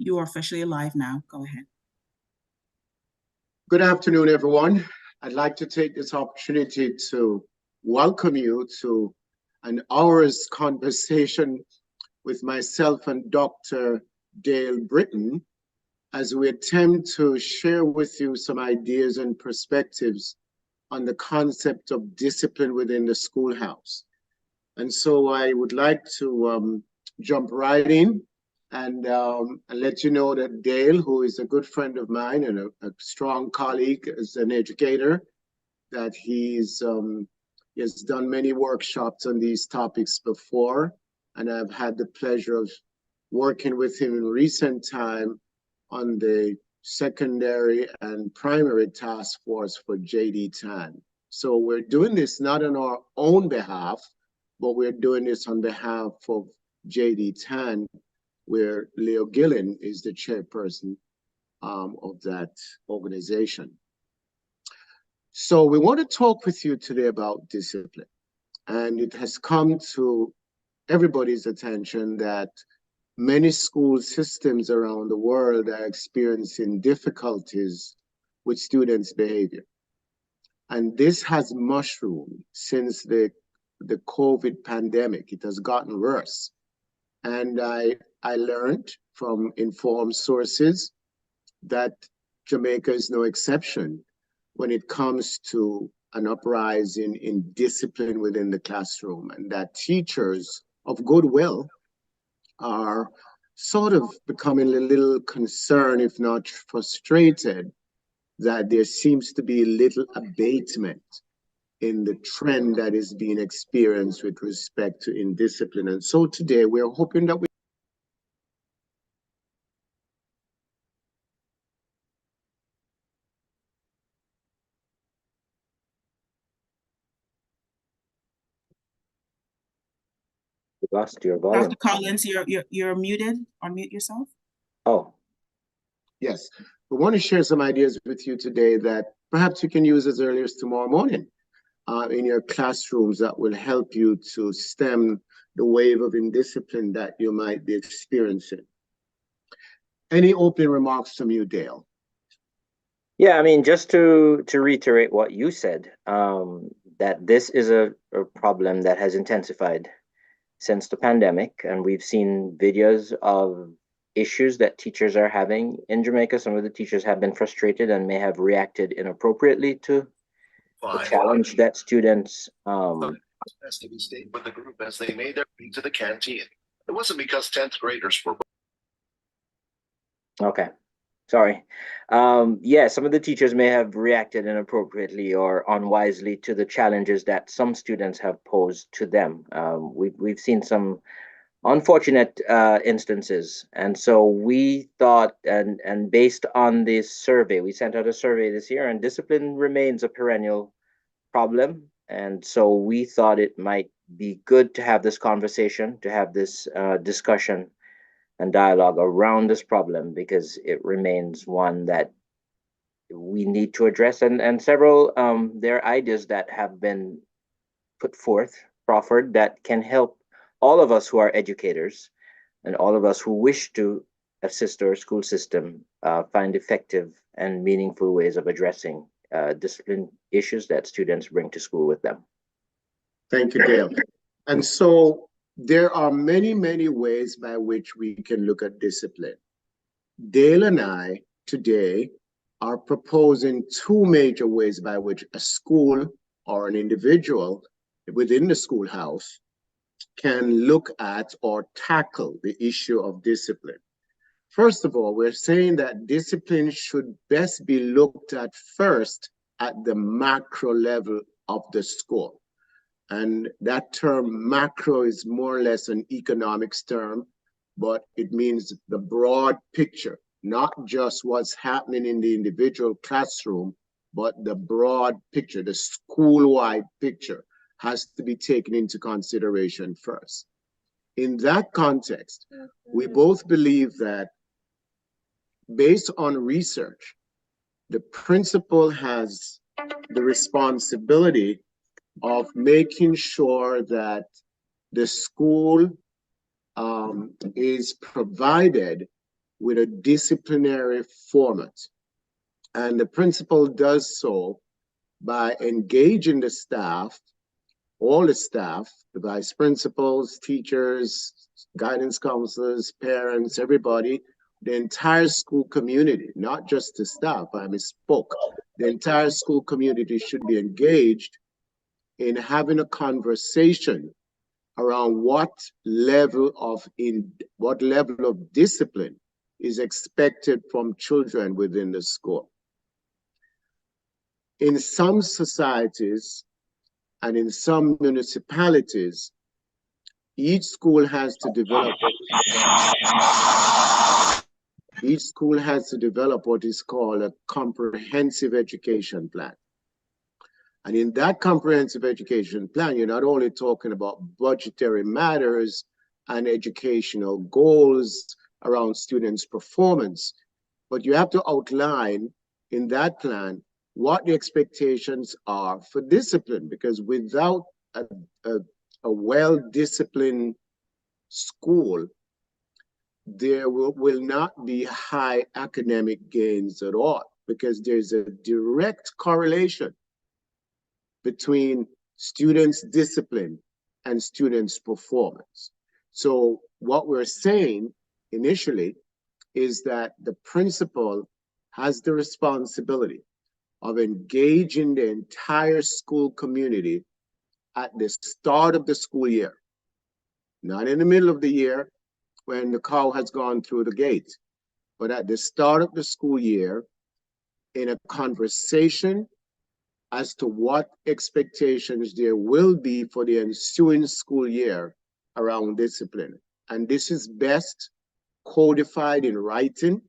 You are officially live now. Go ahead. Good afternoon, everyone. I'd like to take this opportunity to welcome you to an hour's conversation with myself and Dr. Dale Britton as we attempt to share with you some ideas and perspectives on the concept of discipline within the schoolhouse. And so I would like to jump right in and let you know that Dale, who is a good friend of mine and a strong colleague as an educator, that he has done many workshops on these topics before, and I've had the pleasure of working with him in recent time on the secondary and primary task force for JD TAN. So we're doing this not on our own behalf, but we're doing this on behalf of JD TAN, where Leo Gillen is the chairperson of that organization. So we want to talk with you today about discipline. And it has come to everybody's attention that many school systems around the world are experiencing difficulties with students' behavior. And this has mushroomed since the COVID pandemic. It has gotten worse. And I learned from informed sources that Jamaica is no exception when it comes to an uprising in discipline within the classroom, and that teachers of goodwill are sort of becoming a little concerned, if not frustrated, that there seems to be little abatement in the trend that is being experienced with respect to indiscipline. And so today we're hoping that we lost your volume. Dr. Collins, you're muted. Unmute yourself. Oh. Yes. We want to share some ideas with you today that perhaps you can use as early as tomorrow morning in your classrooms that will help you to stem the wave of indiscipline that you might be experiencing. Any opening remarks from you, Dale? Yeah, I mean, just to reiterate what you said, that this is a problem that has intensified since the pandemic, and we've seen videos of issues that teachers are having in Jamaica. Some of the teachers have been frustrated and may have reacted inappropriately to the challenge that students has to be stayed with the group as they made their way to the canteen. It wasn't because 10th graders were. Okay, sorry. Yeah, some of the teachers may have reacted inappropriately or unwisely to the challenges that some students have posed to them. We've seen some unfortunate instances, and so we thought, and based on this survey, we sent out a survey this year, and discipline remains a perennial problem. And so we thought it might be good to have this conversation, to have this discussion and dialogue around this problem, because it remains one that we need to address. And several there are ideas that have been put forth, proffered, that can help all of us who are educators and all of us who wish to assist our school system find effective and meaningful ways of addressing discipline issues that students bring to school with them. Thank you, Dale. And so there are many, many ways by which we can look at discipline. Dale and I today are proposing two major ways by which a school or an individual within the schoolhouse can look at or tackle the issue of discipline. First of all, we're saying that discipline should best be looked at first at the macro level of the school. And that term macro is more or less an economics term, but it means the broad picture, not just what's happening in the individual classroom, but the broad picture, the school-wide picture has to be taken into consideration first. In that context, we both believe that based on research, the principal has the responsibility of making sure that the school is provided with a disciplinary format. And the principal does so by engaging the staff, all the staff, the vice principals, teachers, guidance counselors, parents, everybody, the entire school community, not just the staff, I misspoke. The entire school community should be engaged in having a conversation around what level of discipline is expected from children within the school. In some societies and in some municipalities, each school has to develop what is called a comprehensive education plan. And in that comprehensive education plan, you're not only talking about budgetary matters and educational goals around students' performance, but you have to outline in that plan what the expectations are for discipline, because without a well-disciplined school, there will not be high academic gains at all, because there's a direct correlation between students' discipline and students' performance. So what we're saying initially is that the principal has the responsibility of engaging the entire school community at the start of the school year, not in the middle of the year when the cow has gone through the gate, but at the start of the school year in a conversation as to what expectations there will be for the ensuing school year around discipline. And this is best codified in writing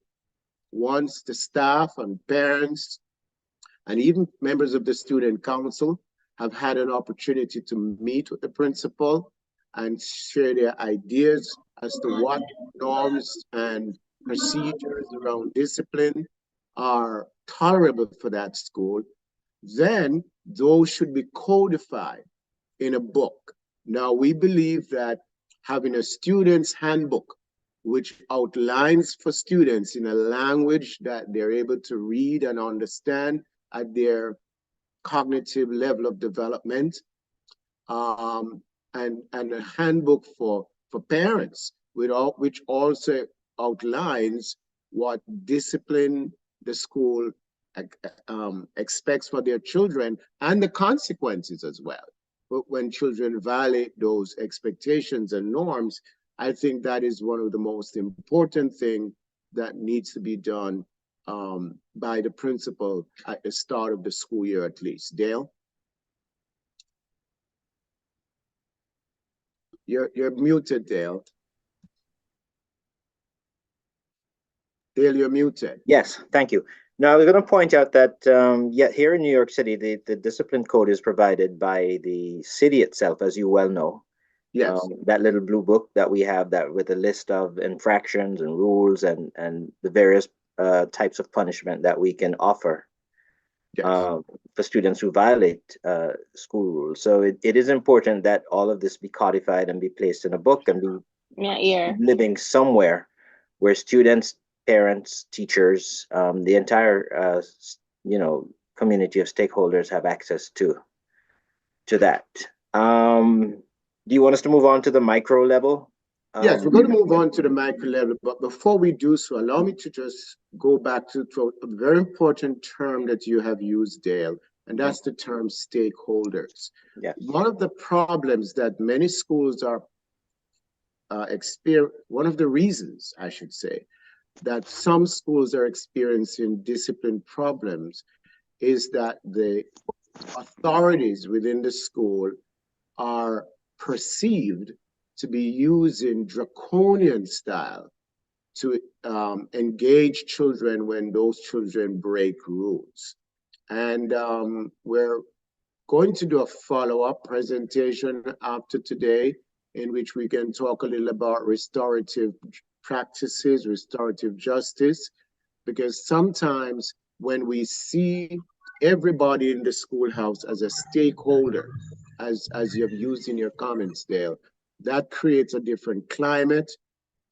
once the staff and parents and even members of the student council have had an opportunity to meet with the principal and share their ideas as to what norms and procedures around discipline are tolerable for that school. Then those should be codified in a book. Now, we believe that having a student's handbook, which outlines for students in a language that they're able to read and understand at their cognitive level of development, and a handbook for parents, which also outlines what discipline the school expects for their children and the consequences as well. But when children violate those expectations and norms, I think that is one of the most important things that needs to be done by the principal at the start of the school year at least. Dale? You're muted, Dale. Dale, you're muted. Yes, thank you. Now, I was going to point out that, here in New York City, the discipline code is provided by the city itself, as you well know. Yes. That little blue book that we have that with a list of infractions and rules and the various types of punishment that we can offer Yes. for students who violate school rules. So it is important that all of this be codified and be placed in a book and be living somewhere where students, parents, teachers, the entire community of stakeholders have access to that. Do you want us to move on to the micro level? Yes, we're going to move on to the micro level, but before we do so, allow me to just go back to a very important term that you have used, Dale, and that's the term stakeholders. Yes. One of the problems that many schools are one of the reasons, I should say, that some schools are experiencing discipline problems is that the authorities within the school are perceived to be using draconian style to engage children when those children break rules. And we're going to do a follow-up presentation after today in which we can talk a little about restorative practices, restorative justice, because sometimes when we see everybody in the schoolhouse as a stakeholder, as you have used in your comments, Dale, that creates a different climate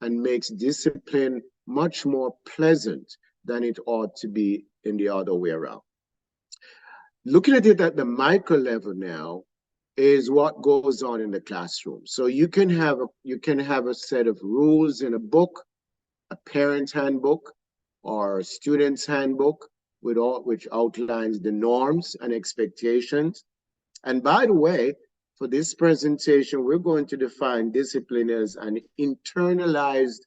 and makes discipline much more pleasant than it ought to be in the other way around. Looking at it at the micro level now is what goes on in the classroom. So you can have a set of rules in a book, a parent handbook, or a student's handbook, which outlines the norms and expectations. And by the way, for this presentation, we're going to define discipline as an internalized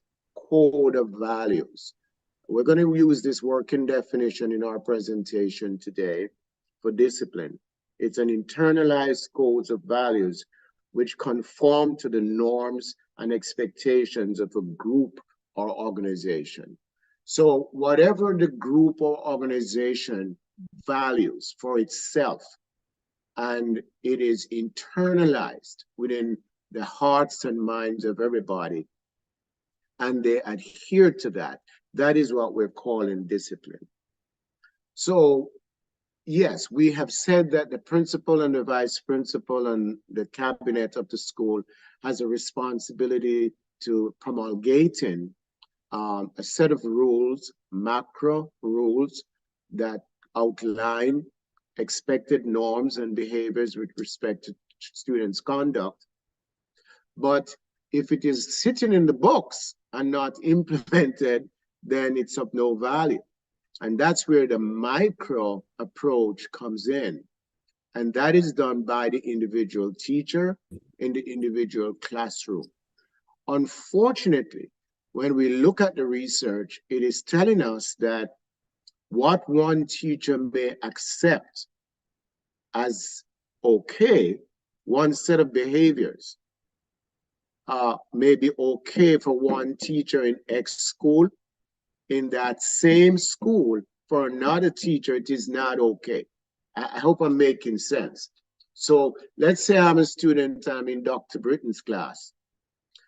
code of values. We're going to use this working definition in our presentation today for discipline. It's an internalized code of values which conform to the norms and expectations of a group or organization. So whatever the group or organization values for itself, and it is internalized within the hearts and minds of everybody, and they adhere to that, that is what we're calling discipline. So yes, we have said that the principal and the vice principal and the cabinet of the school has a responsibility to promulgating a set of rules, macro rules that outline expected norms and behaviors with respect to students' conduct. But if it is sitting in the books and not implemented, then it's of no value. And that's where the micro approach comes in. And that is done by the individual teacher in the individual classroom. Unfortunately, when we look at the research, it is telling us that what one teacher may accept as okay, one set of behaviors may be okay for one teacher in X school. In that same school, for another teacher, it is not okay. I hope I'm making sense. So let's say I'm a student, I'm in Dr. Britton's class,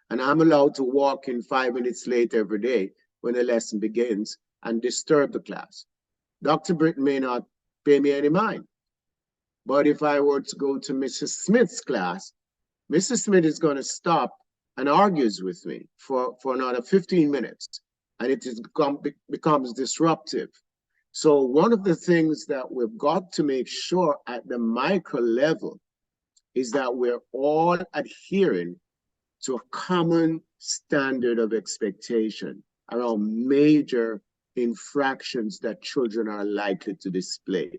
and I'm allowed to walk in 5 minutes late every day when the lesson begins and disturb the class. Dr. Britton may not pay me any mind. But if I were to go to Mrs. Smith's class, Mrs. Smith is going to stop and argues with me for another 15 minutes. And it becomes disruptive. So one of the things that we've got to make sure at the micro level is that we're all adhering to a common standard of expectation around major infractions that children are likely to display.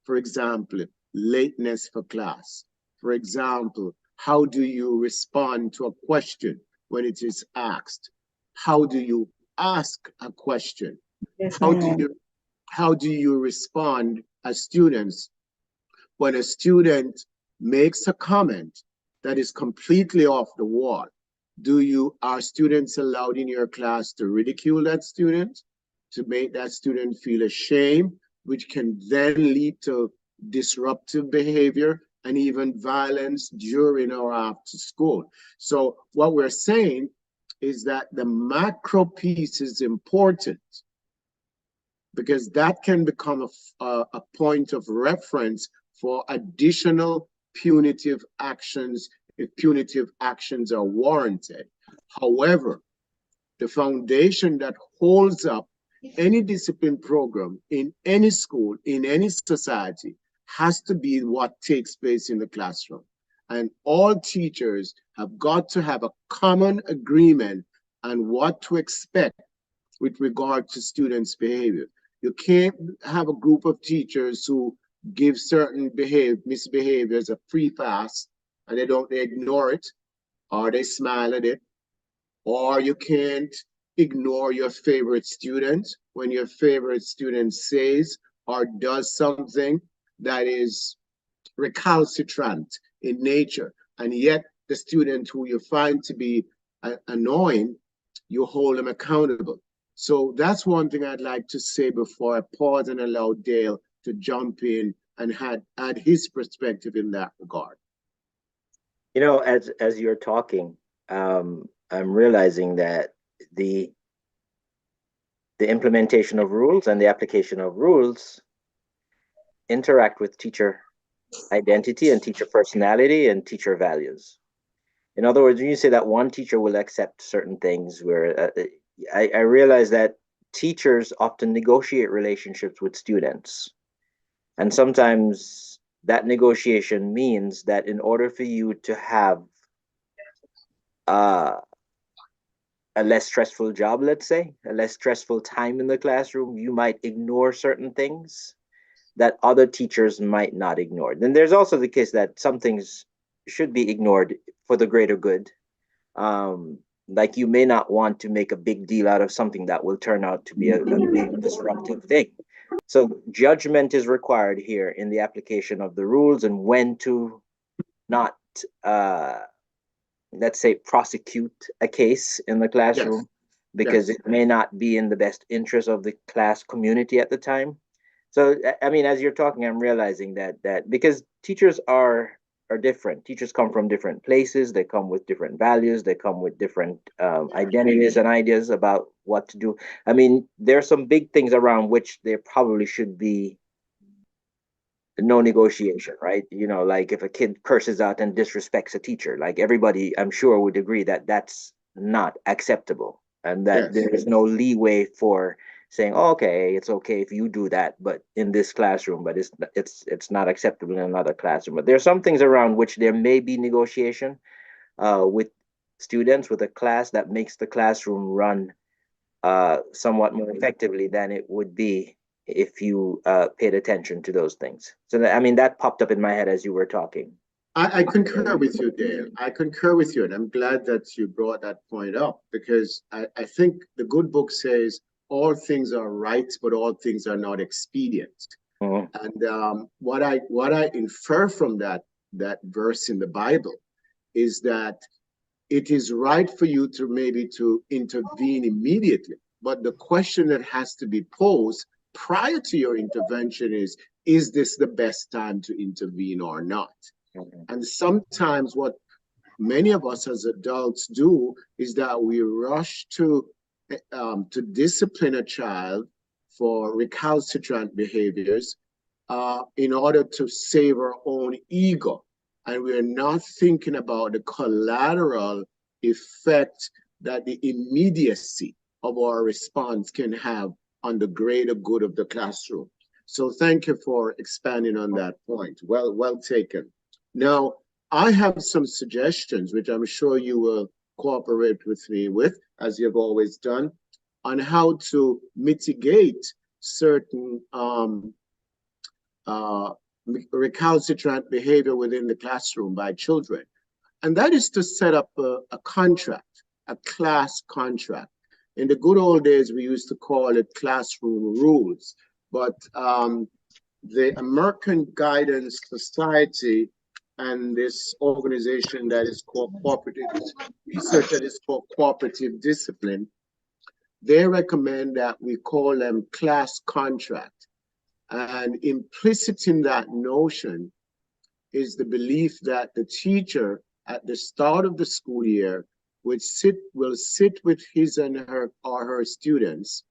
For example, lateness for class. For example, how do you respond to a question when it is asked? How do you ask a question? Yes, how do you respond as students when a student makes a comment that is completely off the wall? Are students allowed in your class to ridicule that student, to make that student feel ashamed, which can then lead to disruptive behavior and even violence during or after school? So what we're saying is that the macro piece is important because that can become a point of reference for additional punitive actions if punitive actions are warranted. However, the foundation that holds up any discipline program in any school, in any society, has to be what takes place in the classroom. And all teachers have got to have a common agreement on what to expect with regard to students' behavior. You can't have a group of teachers who give certain misbehaviors a free pass and they ignore it, or they smile at it, or you can't ignore your favorite student when your favorite student says or does something that is recalcitrant in nature, and yet the student who you find to be annoying, you hold them accountable. So that's one thing I'd like to say before I pause and allow Dale to jump in and add his perspective in that regard. You know, as you're talking, I'm realizing that the implementation of rules and the application of rules interact with teacher identity and teacher personality and teacher values. In other words, when you say that one teacher will accept certain things where I realize that teachers often negotiate relationships with students. And sometimes that negotiation means that in order for you to have uh, a less stressful job, let's say, a less stressful time in the classroom, you might ignore certain things that other teachers might not ignore. Then there's also the case that some things should be ignored for the greater good. Um, like you may not want to make a big deal out of something that will turn out to be a big disruptive thing. So judgment is required here in the application of the rules and when to not, uh, let's say, prosecute a case in the Yes, classroom because yes. it may not be in the best interest of the class community at the time. So I mean, as you're talking, I'm realizing that because teachers are different. Teachers come from different places. They come with different values. They come with different identities and ideas about what to do. I mean, there are some big things around which there probably should be no negotiation, right? You know, like if a kid curses out and disrespects a teacher, like everybody, I'm sure, would agree that that's not acceptable and that Yes. there is no leeway for saying, oh, okay, it's okay if you do that, but in this classroom, but it's not acceptable in another classroom. But there are some things around which there may be negotiation with students, with a class that makes the classroom run somewhat more effectively than it would be if you paid attention to those things. So that, I mean, that popped up in my head as you were talking. I concur with you, Dale. I concur with you, and I'm glad that you brought that point up because I think the good book says all things are right, but all things are not expedient. Mhm. And what I infer from that verse in the Bible is that it is right for you to maybe to intervene immediately, but the question that has to be posed prior to your intervention is this the best time to intervene or not? Mhm. And sometimes what many of us as adults do is that we rush to discipline a child for recalcitrant behaviors in order to save our own ego. And we're not thinking about the collateral effect that the immediacy of our response can have on the greater good of the classroom. So thank you for expanding on that point. Well taken. Now, I have some suggestions, which I'm sure you will cooperate with me with, as you've always done, on how to mitigate certain uh, recalcitrant behavior within the classroom by children. And that is to set up a contract, a class contract. In the good old days, we used to call it classroom rules, but the American Guidance Society and this organization that is called cooperative research that is called cooperative discipline, they recommend that we call them class contract. And implicit in that notion is the belief that the teacher at the start of the school year will sit with his and her or her students.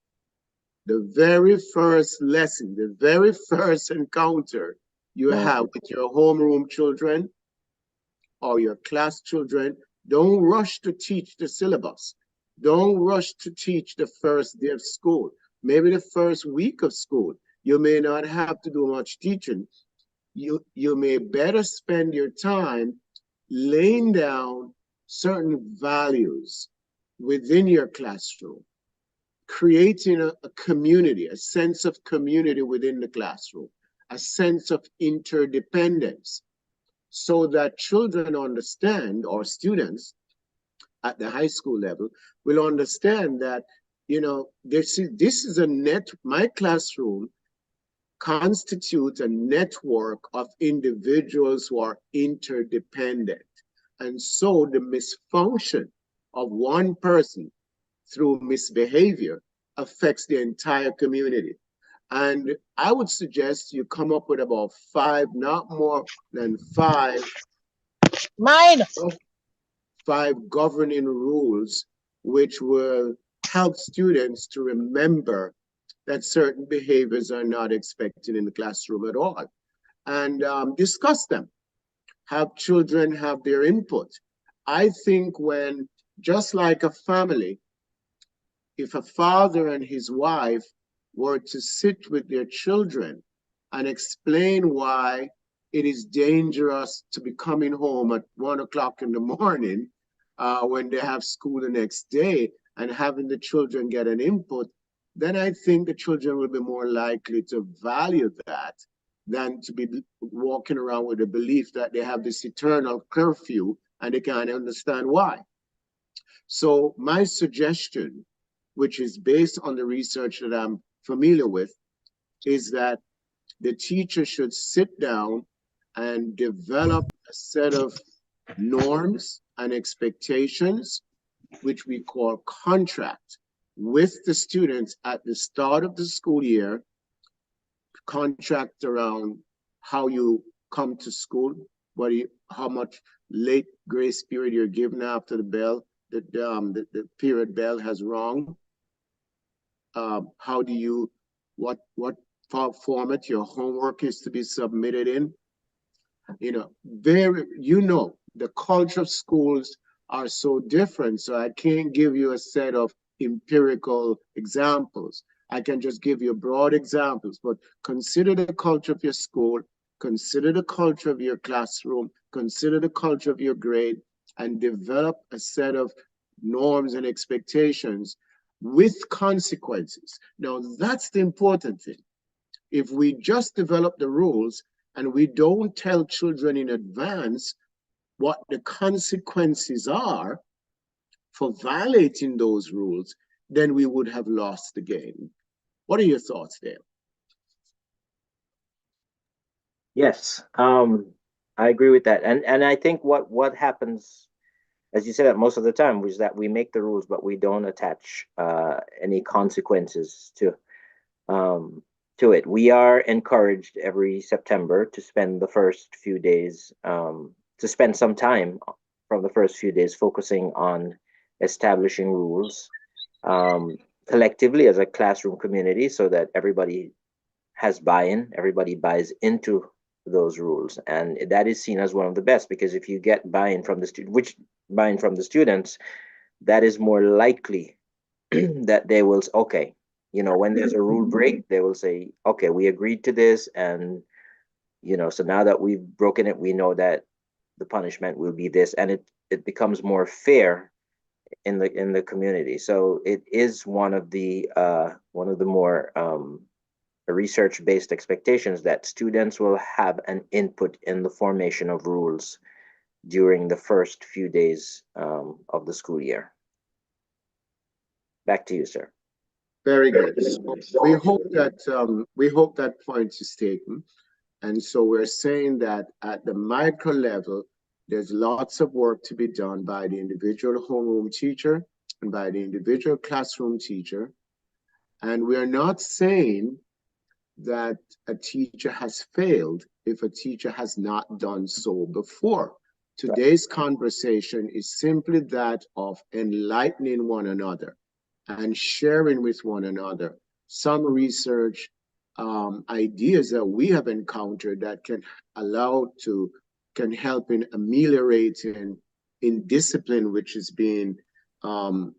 The very first lesson, the very first encounter you Mhm. have with your homeroom children or your class children, don't rush to teach the syllabus. Don't rush to teach the first day of school. Maybe the first week of school. You may not have to do much teaching. You may better spend your time laying down certain values within your classroom, creating a community, a sense of community within the classroom, a sense of interdependence, so that children understand, or students at the high school level will understand that, this is my classroom constitutes a network of individuals who are interdependent. And so the misfunction of one person through misbehavior affects the entire community. And I would suggest you come up with about five, not more than Mine. five governing rules, which will help students to remember that certain behaviors are not expected in the classroom at all, and discuss them. Have children have their input. I think just like a family, if a father and his wife were to sit with their children and explain why it is dangerous to be coming home at 1 o'clock in the morning when they have school the next day, and having the children get an input, then I think the children will be more likely to value that than to be walking around with the belief that they have this eternal curfew and they can't understand why. So my suggestion, which is based on the research that I'm familiar with, is that the teacher should sit down and develop a set of norms and expectations, which we call contract, with the students at the start of the school year, contract around how you come to school, how much late grace period you're given after the bell, the period bell has rung. How do you, what format your homework is to be submitted in? The culture of schools are so different, so I can't give you a set of empirical examples. I can just give you broad examples, but consider the culture of your school, consider the culture of your classroom, consider the culture of your grade, and develop a set of norms and expectations with consequences. Now, that's the important thing. If we just develop the rules and we don't tell children in advance what the consequences are for violating those rules, then we would have lost the game. What are your thoughts there? Yes, I agree with that, and I think what happens, as you said, that most of the time is that we make the rules, but we don't attach any consequences to it. We are encouraged every September to spend the first few days, to spend some time from the first few days focusing on establishing rules collectively as a classroom community, so that everybody has buy-in, everybody buys into those rules, and that is seen as one of the best, because if you get buy-in from the students, that is more likely that they will, okay, when there's a rule break, they will say, okay, we agreed to this, and so now that we've broken it, we know that the punishment will be this, and it becomes more fair in the community. So it is one of the more research-based expectations that students will have an input in the formation of rules during the first few days of the school year. Back to you, sir. Very good. So we hope that point is taken. And so we're saying that at the micro level, there's lots of work to be done by the individual homeroom teacher and by the individual classroom teacher. And we're not saying that a teacher has failed if a teacher has not done so before. Today's conversation is simply that of enlightening one another and sharing with one another some research ideas that we have encountered that can help in ameliorating indiscipline, which is being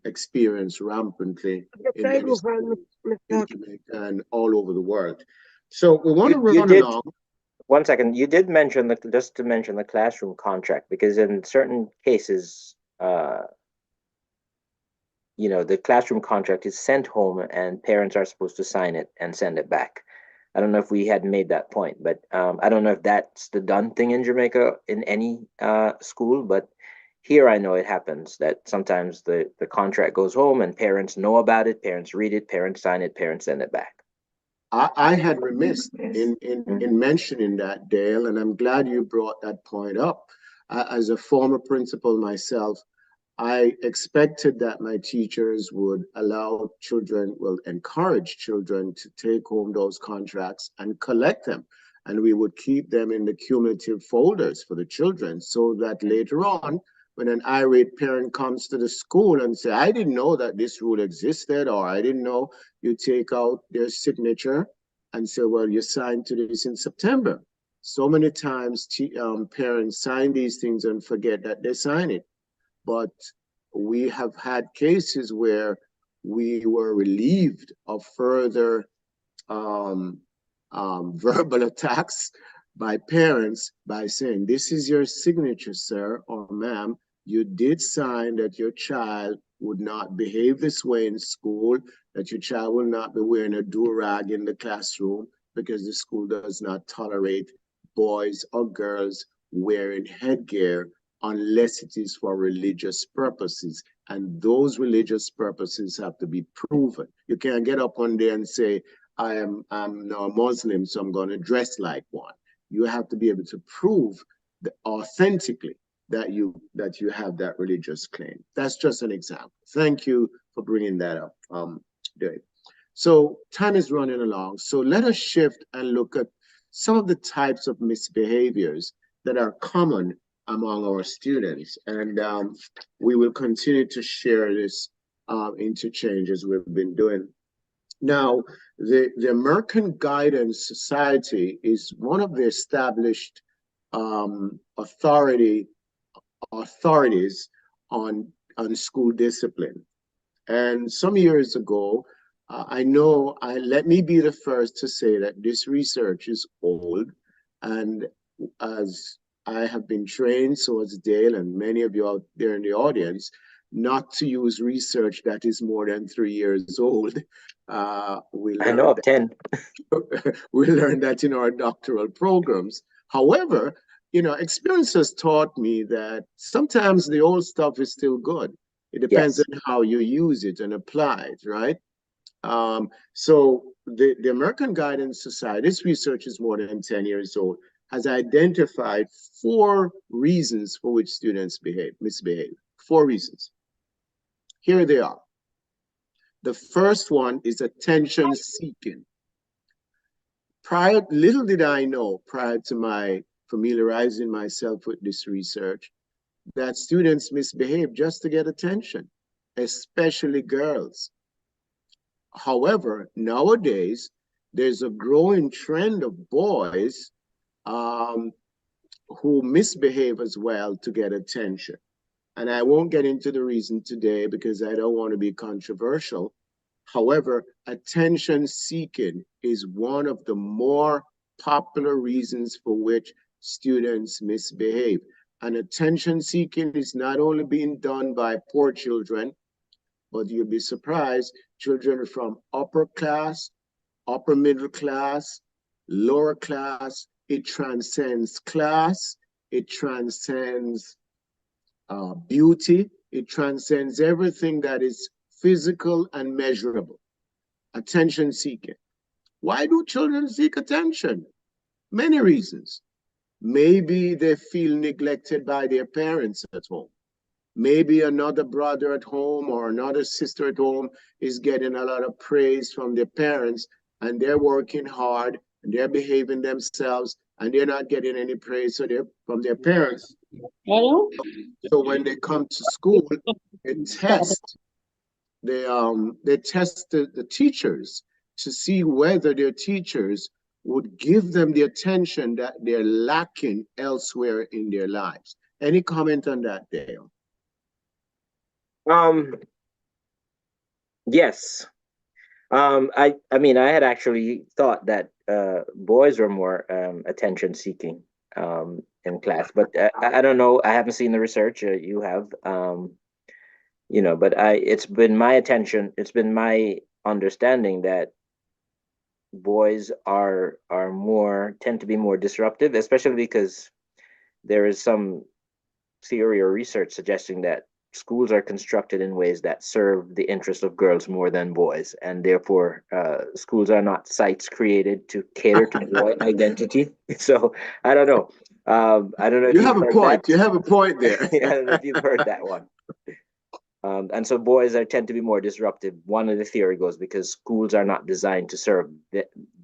experienced rampantly in Jamaica and all over the world. So we want to run along. 1 second, you did mention just to mention the classroom contract, because in certain cases, the classroom contract is sent home and parents are supposed to sign it and send it back. I don't know if we had made that point, but I don't know if that's the done thing in Jamaica in any school, but here I know it happens that sometimes the contract goes home and parents know about it, parents read it, parents sign it, parents send it back. I had remiss in mentioning that, Dale, and I'm glad you brought that point up. As a former principal myself, I expected that my teachers would encourage children to take home those contracts and collect them. And we would keep them in the cumulative folders for the children, so that later on, when an irate parent comes to the school and say, I didn't know that this rule existed, or I didn't know, you take out their signature and say, well, you signed to this in September. So many times parents sign these things and forget that they sign it. But we have had cases where we were relieved of further verbal attacks by parents by saying, this is your signature, sir or ma'am. You did sign that your child would not behave this way in school, that your child will not be wearing a do-rag in the classroom because the school does not tolerate boys or girls wearing headgear unless it is for religious purposes. And those religious purposes have to be proven. You can't get up one day and say, I'm now a Muslim, so I'm going to dress like one. You have to be able to prove authentically that you have that religious claim. That's just an example. Thank you for bringing that up, Dave. So time is running along. So let us shift and look at some of the types of misbehaviors that are common among our students. And we will continue to share this interchange as we've been doing. Now, the American Guidance Society is one of the established authorities on school discipline. And some years ago, let me be the first to say that this research is old. And as I have been trained, so has Dale and many of you out there in the audience, not to use research that is more than 3 years old. I know of 10. We learned that in our doctoral programs. However, experience has taught me that sometimes the old stuff is still good. It depends on how you use it and apply it, right? So the American Guidance Society, this research is more than 10 years old, has identified 4 reasons for which students misbehave. 4 reasons. Here they are. The first one is attention seeking. Little did I know prior to my familiarizing myself with this research that students misbehave just to get attention, especially girls. However, nowadays, there's a growing trend of boys who misbehave as well to get attention. And I won't get into the reason today because I don't want to be controversial. However, attention seeking is one of the more popular reasons for which students misbehave. And attention seeking is not only being done by poor children, but you'll be surprised, children from upper class, upper middle class, lower class. It transcends class, it transcends beauty, it transcends everything that is physical and measurable. Attention seeking. Why do children seek attention? Many reasons. Maybe they feel neglected by their parents at home. Maybe another brother at home or another sister at home is getting a lot of praise from their parents and they're working hard and they're behaving themselves and they're not getting any praise from their parents. So when they come to school, they test the teachers to see whether their teachers would give them the attention that they're lacking elsewhere in their lives. Any comment on that, Dale? Yes. I mean, I had actually thought that boys were more attention seeking in class, but I don't know. I haven't seen the research. You have, but it's been my understanding that boys tend to be more disruptive, especially because there is some theory or research suggesting that schools are constructed in ways that serve the interest of girls more than boys, and therefore schools are not sites created to cater to boy identity. So I don't know. I don't know if you have a point. That. You have a point there. I don't know if you've heard that one. And so boys tend to be more disruptive. One of the theory goes because schools are not designed to serve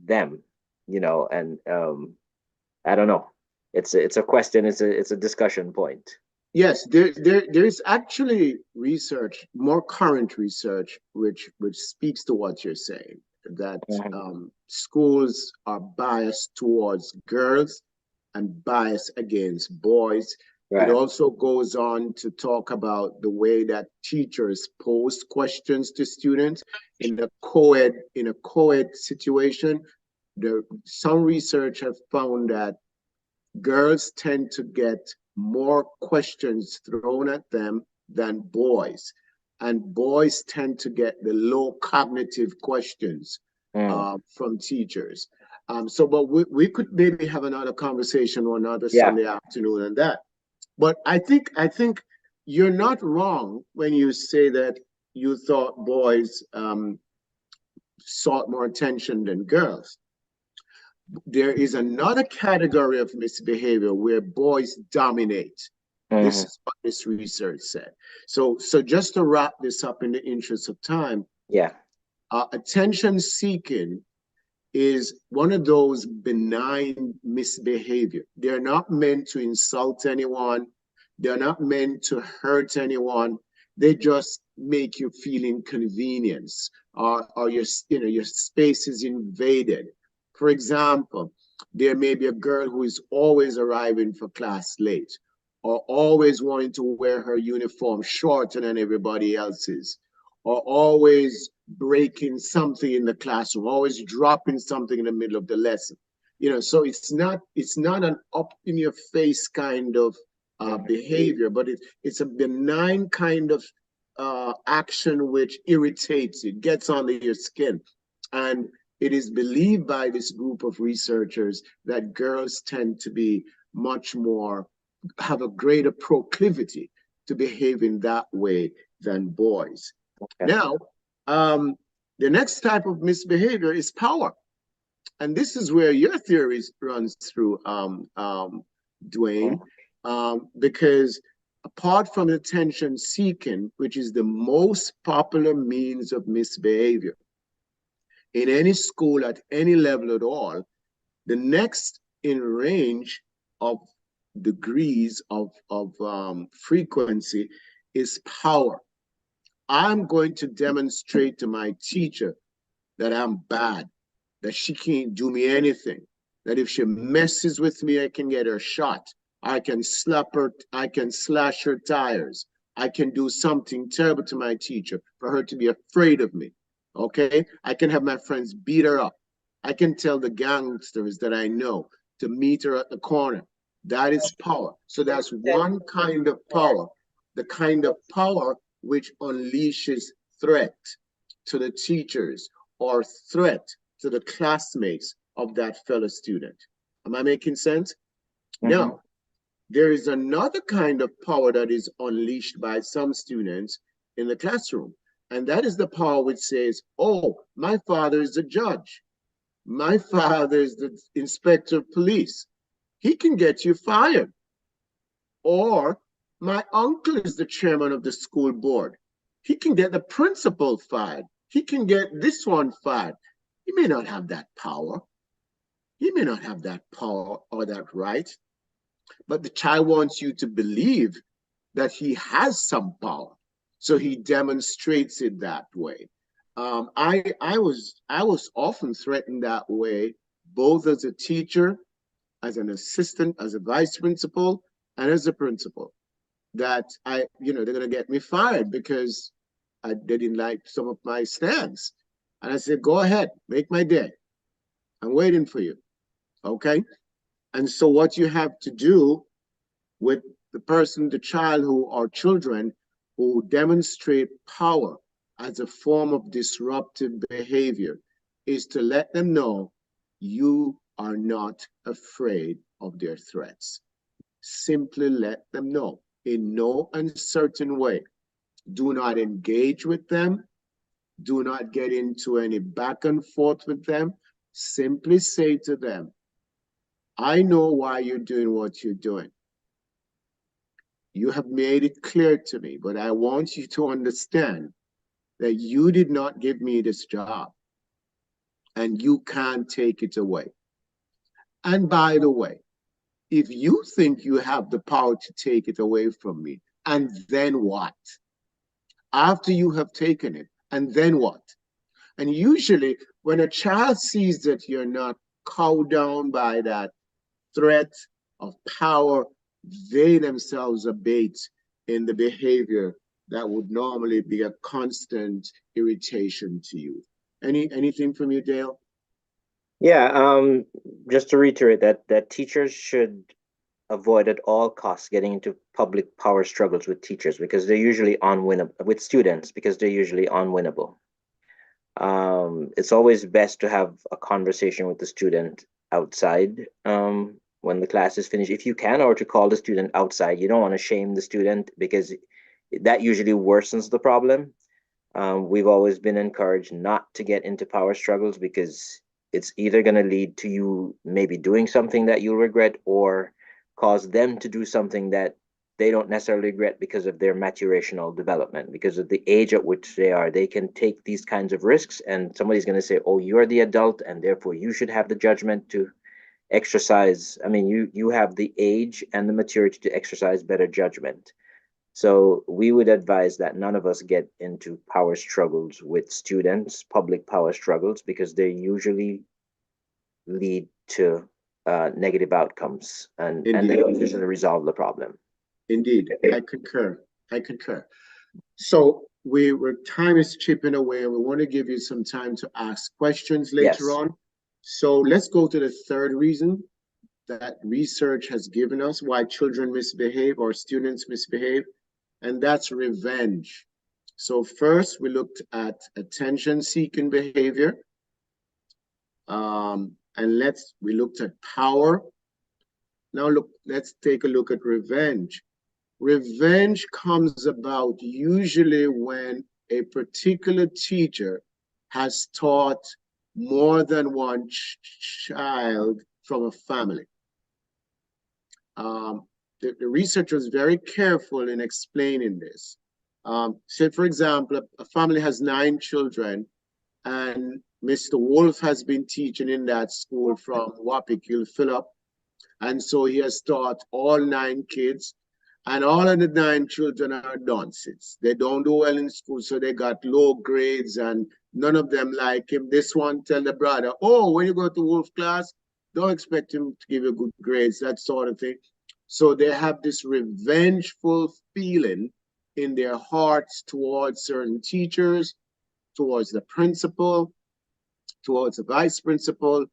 them, and I don't know. It's a question. It's a discussion point. Yes, there is actually research, more current research, which speaks to what you're saying, that schools are biased towards girls and biased against boys. It Right. also goes on to talk about the way that teachers pose questions to students in a co-ed situation. Some research have found that girls tend to get more questions thrown at them than boys, and boys tend to get the low cognitive questions Mm. from teachers. But we could maybe have another conversation on another Yeah. Sunday afternoon on that. But I think you're not wrong when you say that you thought boys sought more attention than girls. There is another category of misbehavior where boys dominate. This Hmm. is what this research said. So just to wrap this up in the interest of time, Yeah. attention seeking is one of those benign misbehavior. They're not meant to insult anyone. They're not meant to hurt anyone. They just make you feel inconvenience, or your space is invaded. For example, there may be a girl who is always arriving for class late, or always wanting to wear her uniform shorter than everybody else's, or always breaking something in the classroom, always dropping something in the middle of the lesson. So it's not an up in your face kind of behavior, but it's a benign kind of action which irritates you, gets under your skin. And it is believed by this group of researchers that girls tend to be much more, have a greater proclivity to behave in that way than boys. Okay. Now, the next type of misbehavior is power. And this is where your theory runs through, Dwayne, because apart from attention seeking, which is the most popular means of misbehavior in any school at any level at all, the next in range of degrees of frequency is power. I'm going to demonstrate to my teacher that I'm bad, that she can't do me anything, that if she messes with me, I can get her shot. I can slap her, I can slash her tires. I can do something terrible to my teacher for her to be afraid of me. Okay? I can have my friends beat her up. I can tell the gangsters that I know to meet her at the corner. That is power. So that's one kind of power, the kind of power which unleashes threat to the teachers or threat to the classmates of that fellow student. Am I making sense? Now, there is another kind of power that is unleashed by some students in the classroom, and that is the power which says, oh, my father is a judge. My father is the inspector of police. He can get you fired. Or my uncle is the chairman of the school board. He can get the principal fired. He can get this one fired. He may not have that power. He may not have that power or that right, but the child wants you to believe that he has some power. So he demonstrates it that way. I was often threatened that way, both as a teacher, as an assistant, as a vice principal, and as a principal. That they're gonna get me fired because they didn't like some of my stands. And I said, go ahead, make my day. I'm waiting for you. Okay. And so what you have to do with the child who are children who demonstrate power as a form of disruptive behavior is to let them know you are not afraid of their threats. Simply let them know in no uncertain way. Do not engage with them. Do not get into any back and forth with them. Simply say to them, I know why you're doing what you're doing. You have made it clear to me, but I want you to understand that you did not give me this job and you can't take it away. And by the way, if you think you have the power to take it away from me, and then what? After you have taken it, and then what? And usually, when a child sees that you're not cowed down by that threat of power they themselves abate in the behavior that would normally be a constant irritation to you. Anything from you, Dale? Yeah, just to reiterate that teachers should avoid at all costs getting into public power struggles with teachers because they're usually unwinnable with students because they're usually unwinnable. It's always best to have a conversation with the student outside when the class is finished, if you can, or to call the student outside. You don't want to shame the student because that usually worsens the problem. We've always been encouraged not to get into power struggles because it's either going to lead to you maybe doing something that you'll regret or cause them to do something that they don't necessarily regret because of their maturational development, because of the age at which they are. They can take these kinds of risks, and somebody's going to say, oh, you're the adult, and therefore you should have the judgment to exercise. I mean, you have the age and the maturity to exercise better judgment. So we would advise that none of us get into power struggles with students, public power struggles, because they usually lead to negative outcomes, and they Indeed. don't usually resolve the problem. Indeed. I concur. I concur. So time is chipping away, and we want to give you some time to ask questions later Yes. on. So let's go to the third reason that research has given us why children misbehave or students misbehave, and that's revenge. So first, we looked at attention-seeking behavior, and we looked at power. Now let's take a look at revenge. Revenge comes about usually when a particular teacher has taught more than one child from a family. The research was very careful in explaining this. Say, for example, a family has 9 children, and Mr. Wolf has been teaching in that school from Wapikil, Phillip, and so he has taught all 9 kids, and all of the 9 children are dunces. They don't do well in school, so they got low grades, and none of them like him. This one tell the brother, oh, when you go to Wolf class, don't expect him to give you good grades, that sort of thing. So they have this revengeful feeling in their hearts towards certain teachers, towards the principal, towards the vice principal,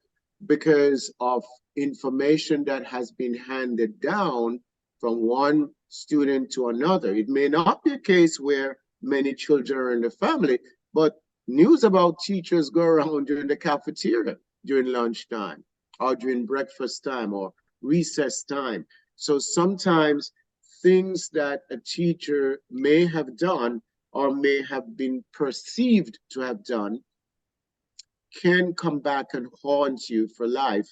because of information that has been handed down from one student to another. It may not be a case where many children are in the family, but news about teachers go around during the cafeteria, during lunchtime, or during breakfast time, or recess time. So sometimes things that a teacher may have done or may have been perceived to have done can come back and haunt you for life,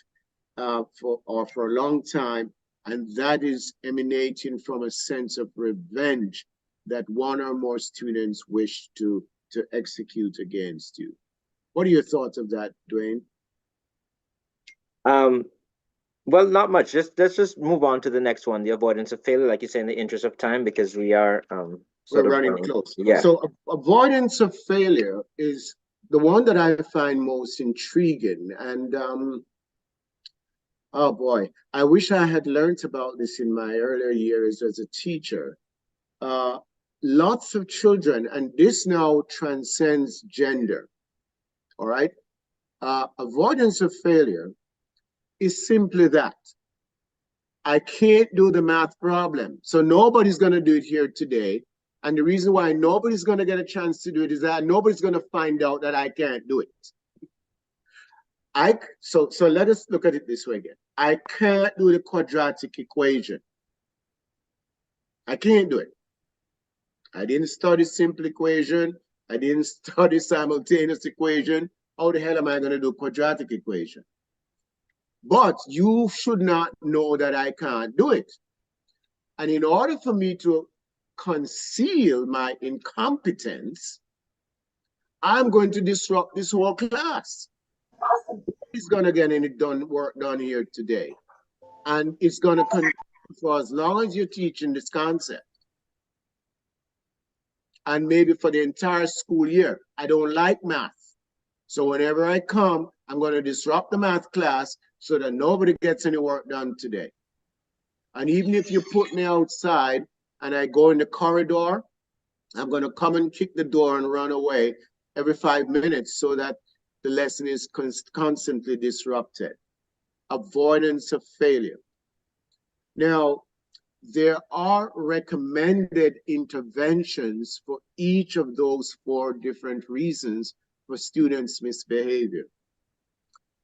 for a long time, and that is emanating from a sense of revenge that one or more students wish to execute against you. What are your thoughts of that, Dwayne? Well, not much. Let's just move on to the next one, the avoidance of failure, like you say, in the interest of time, because we are We're sort of running running. close. Yeah. So avoidance of failure is the one that I find most intriguing. And oh boy, I wish I had learned about this in my earlier years as a teacher. Lots of children, and this now transcends gender, all right? Avoidance of failure is simply that. I can't do the math problem, so nobody's going to do it here today. And the reason why nobody's going to get a chance to do it is that nobody's going to find out that I can't do it. So let us look at it this way again. I can't do the quadratic equation. I can't do it. I didn't study simple equation. I didn't study simultaneous equation. How the hell am I going to do quadratic equation? But you should not know that I can't do it. And in order for me to conceal my incompetence, I'm going to disrupt this whole class. It's going to get any work done here today. And it's going to continue for as long as you're teaching this concept. And maybe for the entire school year. I don't like math. So whenever I come, I'm going to disrupt the math class so that nobody gets any work done today. And even if you put me outside and I go in the corridor, I'm going to come and kick the door and run away every 5 minutes so that the lesson is constantly disrupted. Avoidance of failure. Now, there are recommended interventions for each of those 4 different reasons for students' misbehavior.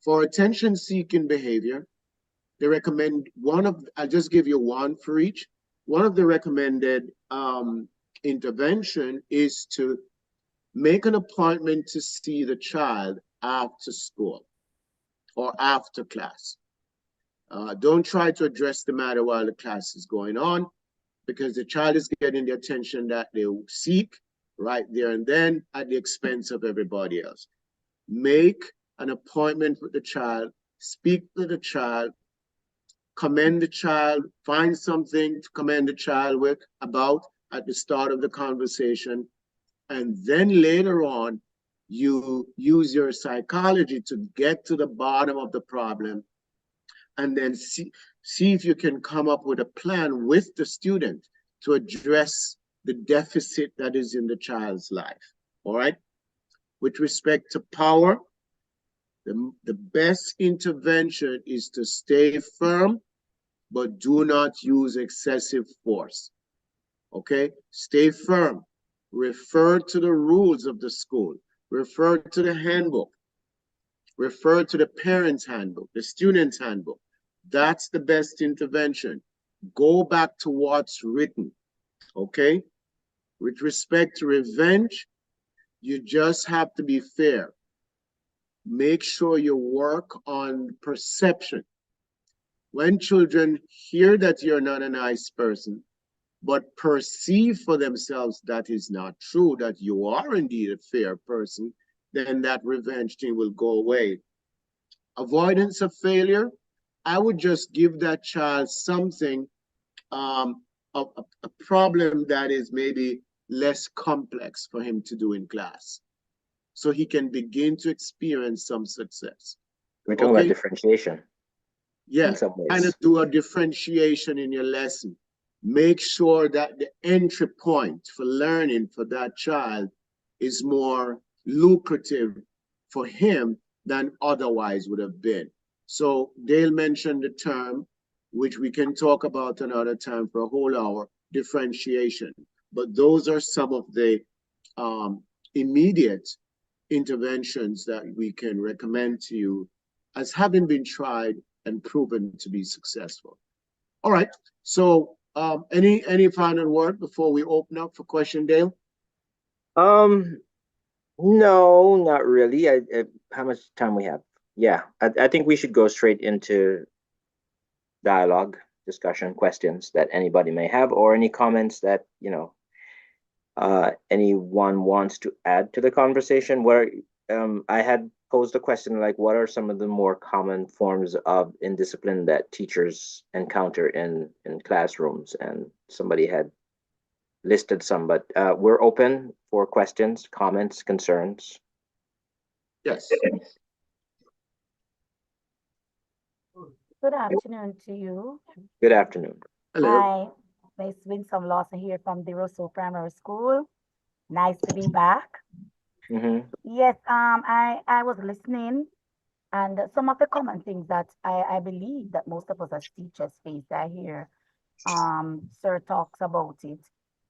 For attention-seeking behavior, they recommend I'll just give you one for each. One of the recommended intervention is to make an appointment to see the child after school or after class. Don't try to address the matter while the class is going on, because the child is getting the attention that they seek right there and then at the expense of everybody else. Make an appointment with the child, speak to the child, commend the child, find something to commend the child with about at the start of the conversation, and then later on, you use your psychology to get to the bottom of the problem, and then see if you can come up with a plan with the student to address the deficit that is in the child's life. All right? With respect to power, the best intervention is to stay firm, but do not use excessive force. Okay? Stay firm. Refer to the rules of the school. Refer to the handbook. Refer to the parents' handbook, the student's handbook. That's the best intervention. Go back to what's written. Okay? With respect to revenge, you just have to be fair. Make sure you work on perception. When children hear that you're not a nice person, but perceive for themselves that is not true, that you are indeed a fair person, then that revenge thing will go away. Avoidance of failure, I would just give that child something, a problem that is maybe less complex for him to do in class, so he can begin to experience some success. We're talking about differentiation. Yeah, in some ways. kind of do a differentiation in your lesson. Make sure that the entry point for learning for that child is more lucrative for him than otherwise would have been. So Dale mentioned the term, which we can talk about another time for a whole hour, differentiation. But those are some of the immediate interventions that we can recommend to you as having been tried and proven to be successful. All right, so any final word before we open up for question, Dale? No, not really. How much time we have? Yeah, I think we should go straight into dialogue, discussion, questions that anybody may have, or any comments that, anyone wants to add to the conversation. Where I had posed a question like, what are some of the more common forms of indiscipline that teachers encounter in classrooms? And somebody had listed some, but we're open for questions, comments, concerns. Yes. Good afternoon to you. Good afternoon. Hello. Hi, Miss Winsome Lawson here from the Russell Primary School. Nice to be back. Mm-hmm. Yes, I was listening, and some of the common things that I believe that most of us as teachers face, I hear Sir talks about it,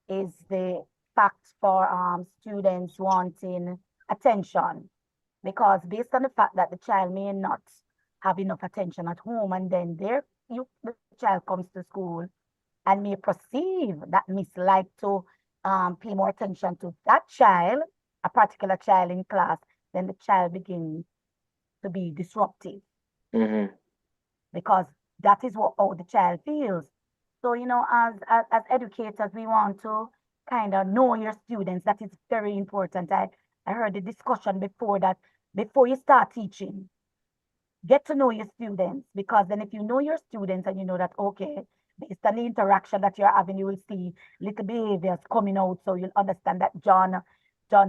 is the fact for students wanting attention, because based on the fact that the child may not have enough attention at home, and then the child comes to school and may perceive that mislike to pay more attention to that child, a particular child in class, then the child begins to be disruptive. Mm-hmm. Because that is how the child feels. So, as educators, we want to kind of know your students. That is very important. I heard the discussion before that before you start teaching, get to know your students, because then if you know your students and you know that, okay, based on the interaction that you're having, you will see little behaviors coming out. So you'll understand that John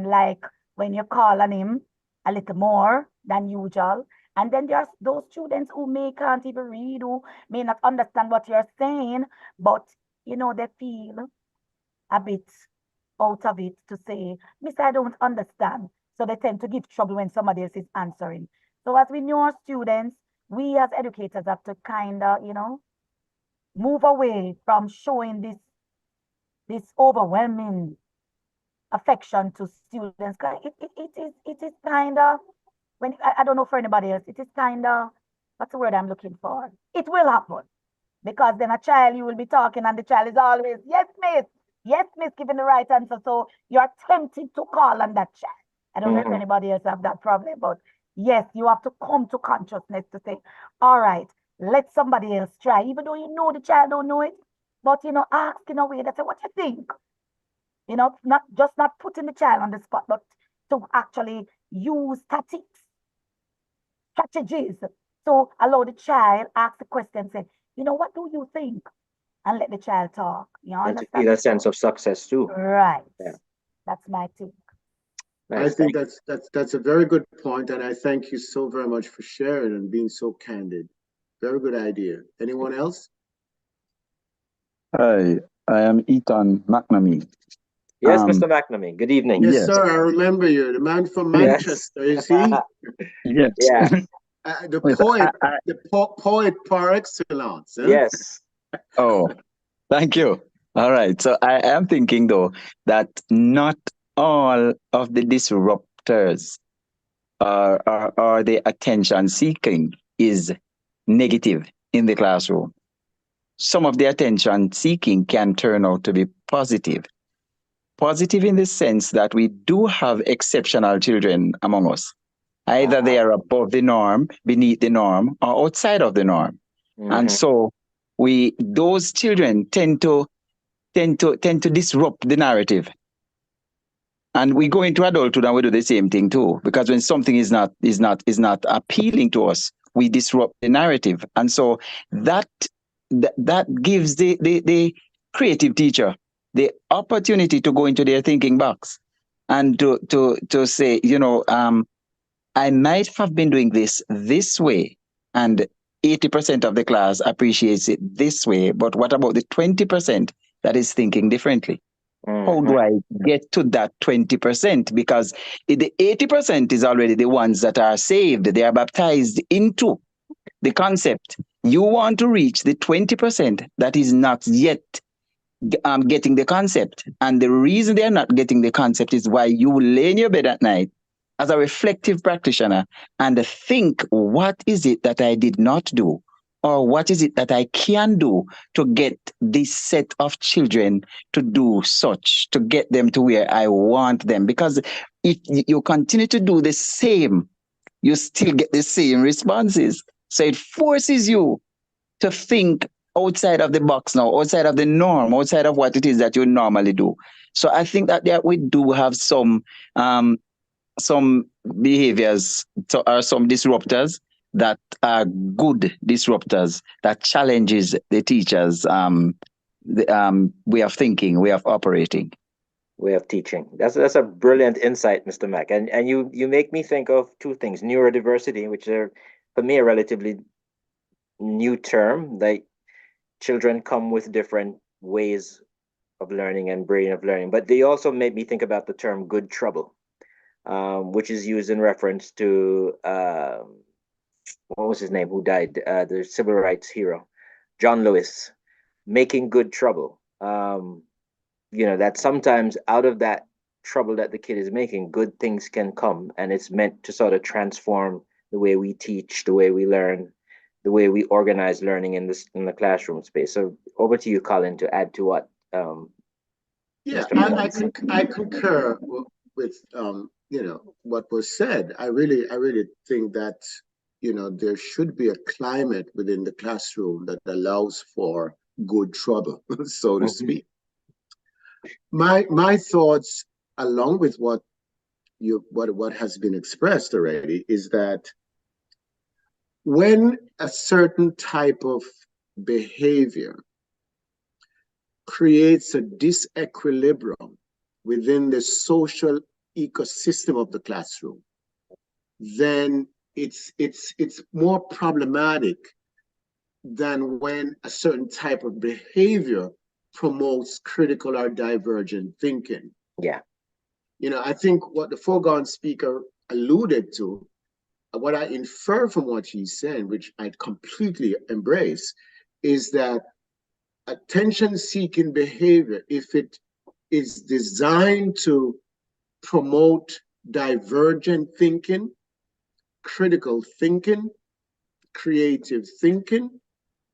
like when you call on him a little more than usual. And then there's those students who can't even read, who may not understand what you're saying, but they feel a bit out of it to say, Miss, I don't understand. So they tend to give trouble when somebody else is answering. So as we know our students, we as educators have to kind of, move away from showing this overwhelming affection to students. 'Cause it is kind of, when I don't know for anybody else, it is kind of, what's the word I'm looking for? It will happen. Because then a child, you will be talking and the child is always, yes, miss, giving the right answer. So you're tempted to call on that child. I don't know if anybody else have that problem, but yes, you have to come to consciousness to say, all right, let somebody else try, even though you know the child don't know it, but ask in a way that say, what you think? Not putting the child on the spot, but to actually use strategies. So allow the child ask the question, say, what do you think? And let the child talk. You And to understand? feel a sense of success too. Right. Yeah. That's my take. I Nice. think that's a very good point, and I thank you so very much for sharing and being so candid. Very good idea. Anyone else? Hi, I am Ethan McNamee. Yes, Mr. McNamee. Good evening. Yes, Yes. sir. I remember you, the man from Yes. Manchester. Is he? Yes. Yeah. The Yes, poet, poet par excellence. Huh? Yes. Oh, thank you. All right. So I am thinking though that not all of the disruptors or the attention seeking is negative in the classroom. Some of the attention seeking can turn out to be positive. Positive in the sense that we do have exceptional children among us. Either they are above the norm, beneath the norm, or outside of the norm. And so those children tend to disrupt the narrative. And we go into adulthood and we do the same thing too. Because when something is not appealing to us, we disrupt the narrative. And so that gives the creative teacher the opportunity to go into their thinking box and to say, I might have been doing this way, and 80% of the class appreciates it this way, but what about the 20% that is thinking differently? How do I get to that 20%? Because the 80% is already the ones that are saved. They are baptized into the concept. You want to reach the 20% that is not yet getting the concept. And the reason they're not getting the concept is why you lay in your bed at night as a reflective practitioner and think, what is it that I did not do? Or what is it that I can do to get this set of children to do such, to get them to where I want them? Because if you continue to do the same, you still get the same responses. So it forces you to think outside of the box now, outside of the norm, outside of what it is that you normally do. So I think that we do have some behaviors or some disruptors that are good disruptors that challenges the teachers' way of thinking, way of operating. Way of teaching. That's a brilliant insight, Mr. Mack. And you make me think of two things: neurodiversity, which are for me a relatively new term. Like children come with different ways of learning and brain of learning, but they also made me think about the term good trouble, which is used in reference to what was his name, who died, the civil rights hero, John Lewis, making good trouble. That sometimes out of that trouble that the kid is making, good things can come, and it's meant to sort of transform the way we teach, the way we learn, the way we organize learning in the classroom space. So over to you, Colin, to add to what. Yeah, Mr. I concur with what was said. I really think that there should be a climate within the classroom that allows for good trouble, so to speak. My thoughts, along with what has been expressed already, is that when a certain type of behavior creates a disequilibrium within the social ecosystem of the classroom, then it's more problematic than when a certain type of behavior promotes critical or divergent thinking. Yeah. You know, I think what the foregoing speaker alluded to, what I infer from what he's saying, which I completely embrace, is that attention-seeking behavior, if it is designed to promote divergent thinking, critical thinking, creative thinking,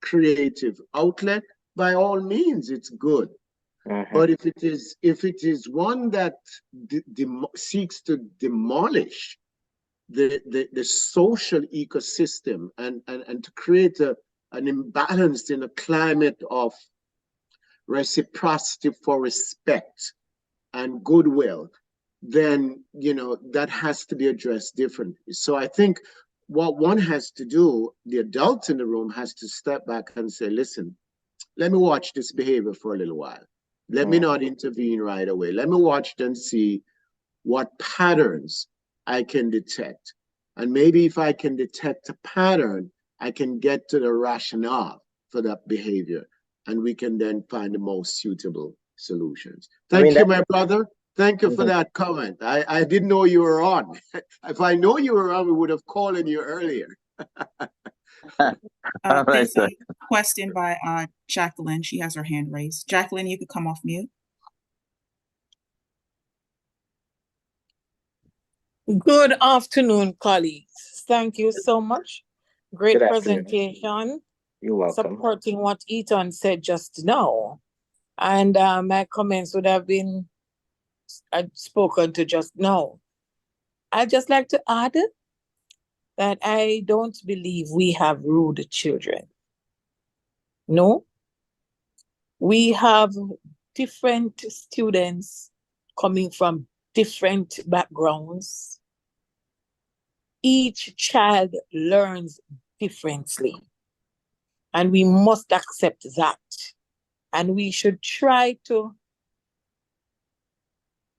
creative outlet, by all means, it's good. Mm-hmm. But if it is one that seeks to demolish the social ecosystem and to create an imbalance in a climate of reciprocity for respect and goodwill, then that has to be addressed differently. So I think what one has to do, the adult in the room has to step back and say, listen, let me watch this behavior for a little while. Let me not intervene right away. Let me watch and see what patterns I can detect. And maybe if I can detect a pattern, I can get to the rationale for that behavior. And we can then find the most suitable solutions. Thank you, my brother. Thank you for that comment. I didn't know you were on. If I know you were on, we would have called on you earlier. All right, There's sir. a question by Jacqueline. She has her hand raised. Jacqueline, you could come off mute. Good afternoon, colleagues. Thank you so much. Great Good afternoon. presentation. You're welcome. Supporting what Ethan said just now. And my comments would have been spoken to just now. I'd just like to add that I don't believe we have rude children. No. We have different students coming from different backgrounds. Each child learns differently, and we must accept that. And we should try to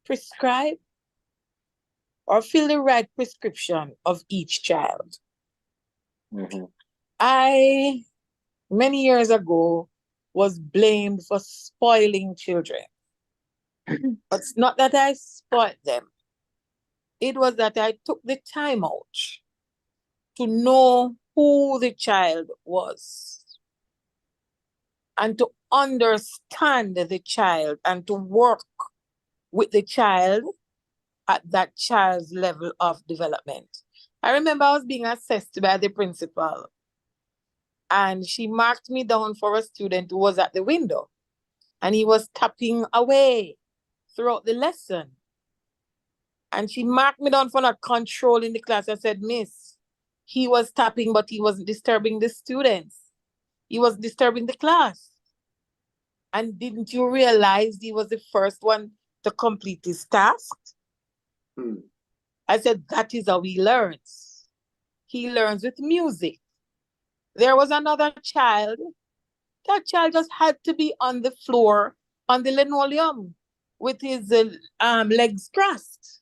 prescribe or fill the right prescription of each child. Mm-hmm. I, many years ago, was blamed for spoiling children. But it's not that I spoiled them. It was that I took the time out to know who the child was and to understand the child and to work with the child at that child's level of development. I remember I was being assessed by the principal, and she marked me down for a student who was at the window, and he was tapping away throughout the lesson. And she marked me down for not controlling the class. I said, Miss, he was tapping, but he wasn't disturbing the students. He was disturbing the class. And didn't you realize he was the first one to complete his task? I said, that is how he learns. He learns with music. There was another child. That child just had to be on the floor, on the linoleum, with his legs crossed.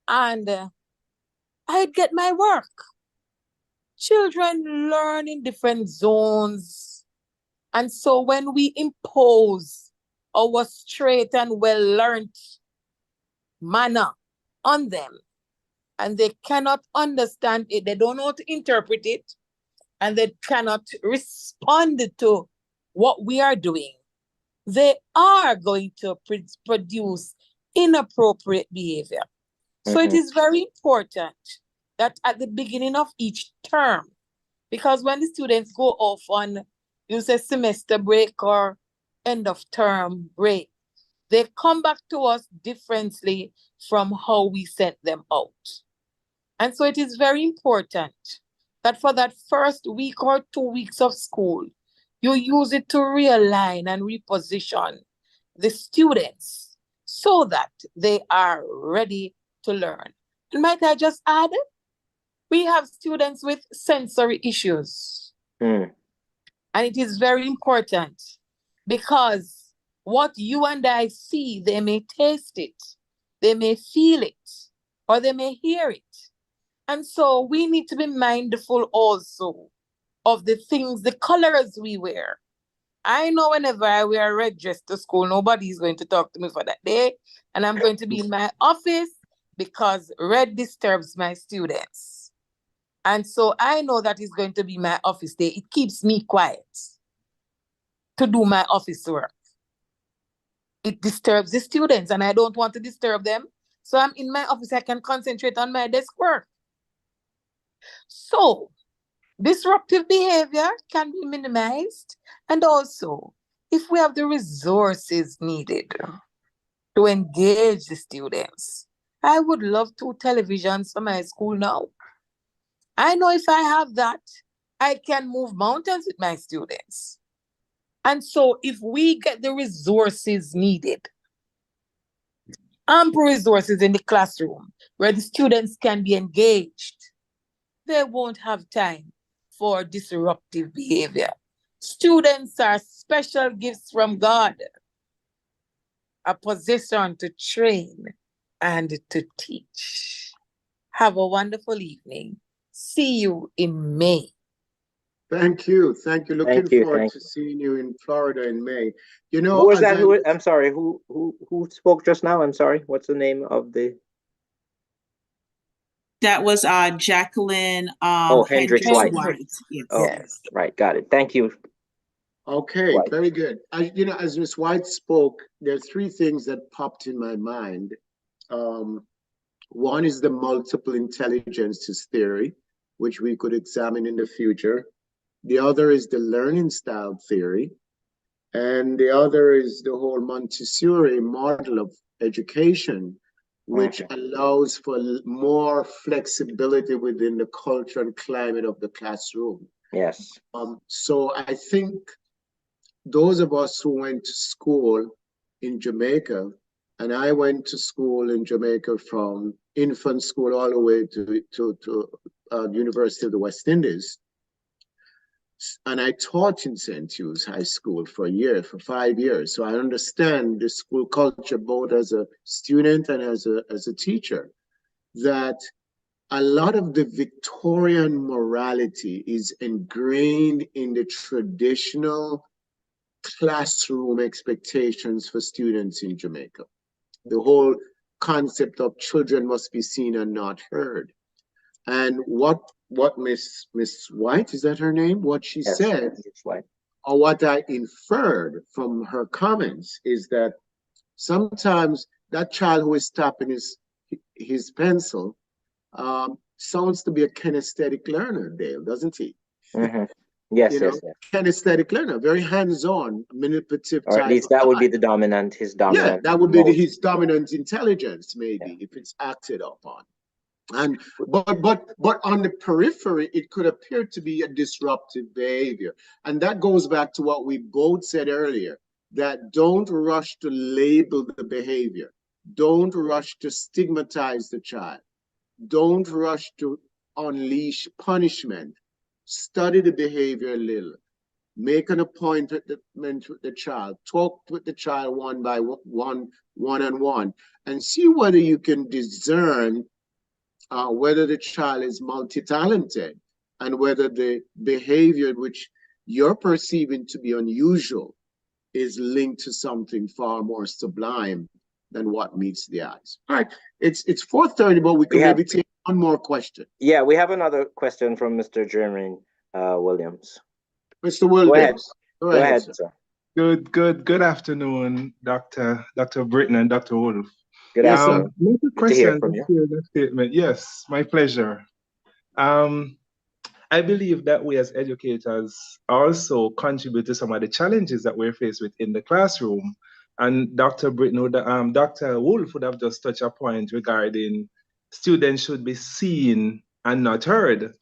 And I'd get my work. Children learn in different zones. And so when we impose our straight and well-learned manner on them, and they cannot understand it, they don't know how to interpret it, and they cannot respond to what we are doing, they are going to produce inappropriate behavior. So it is very important that at the beginning of each term, because when the students go off on, you say, semester break or end of term break, they come back to us differently from how we sent them out. And so it is very important that for that first week or 2 weeks of school, you use it to realign and reposition the students so that they are ready to learn. And might I just add, we have students with sensory issues. And it is very important because what you and I see, they may taste it, they may feel it, or they may hear it. And so we need to be mindful also of the things, the colors we wear. I know whenever I wear a red dress to school, nobody's going to talk to me for that day. And I'm going to be in my office because red disturbs my students. And so I know that is going to be my office day. It keeps me quiet to do my office work. It disturbs the students and I don't want to disturb them. So I'm in my office, I can concentrate on my desk work. So disruptive behavior can be minimized. And also, if we have the resources needed to engage the students, I would love 2 televisions for my school now. I know if I have that, I can move mountains with my students. And so if we get the resources needed, ample resources in the classroom where the students can be engaged, they won't have time for disruptive behavior. Students are special gifts from God, a position to train and to teach. Have a wonderful evening. See you in May. Thank you. Thank you. Looking Thank you. forward Thank to you. seeing you in Florida in May. You Who know, was as that? I I'm sorry. Who spoke just now? I'm sorry. What's the name of the? That was Jacqueline Oh, Hendrix Hendricks White. White. Yes. Oh, Yes. right. Got it. Thank you. Okay, White. very good. As Ms. White spoke, there are three things that popped in my mind. One is the multiple intelligences theory, which we could examine in the future. The other is the learning style theory. And the other is the whole Montessori model of education, which allows for more flexibility within the culture and climate of the classroom. Yes. So I think those of us who went to school in Jamaica, and I went to school in Jamaica from infant school all the way to University of the West Indies. And I taught in St. Hugh's High School for a year, for 5 years. So I understand the school culture both as a student and as a teacher, that a lot of the Victorian morality is ingrained in the traditional classroom expectations for students in Jamaica. The whole concept of children must be seen and not heard. And what Miss White, is that her name? What she Yes. said, White. or what I inferred from her comments, is that sometimes that child who is tapping his pencil sounds to be a kinesthetic learner, Dale, doesn't he? Mm-hmm. Yes, You know, yes, yes. kinesthetic learner, very hands-on, manipulative Or at type least of that would guy. be the dominant, his Yeah, dominant that would be mode. his dominant intelligence, maybe, if it's acted upon. And but on the periphery, it could appear to be a disruptive behavior. And that goes back to what we both said earlier, that don't rush to label the behavior. Don't rush to stigmatize the child. Don't rush to unleash punishment. Study the behavior a little. Make an appointment with the child. Talk with the child one-on-one, and see whether you can discern whether the child is multi-talented and whether the behavior which you're perceiving to be unusual is linked to something far more sublime than what meets the eyes. All right, it's 4:30, but we can maybe take one more question. Yeah, we have another question from Mr. Jermaine Williams. Mr. Williams, go ahead, sir. Good afternoon, Dr. Britton and Dr. Wolf. Good afternoon. Good to hear from you. Statement. Yes, my pleasure. I believe that we as educators also contribute to some of the challenges that we're faced with in the classroom. And Dr. Britton, Dr. Wolf would have just touched a point regarding students should be seen and not heard.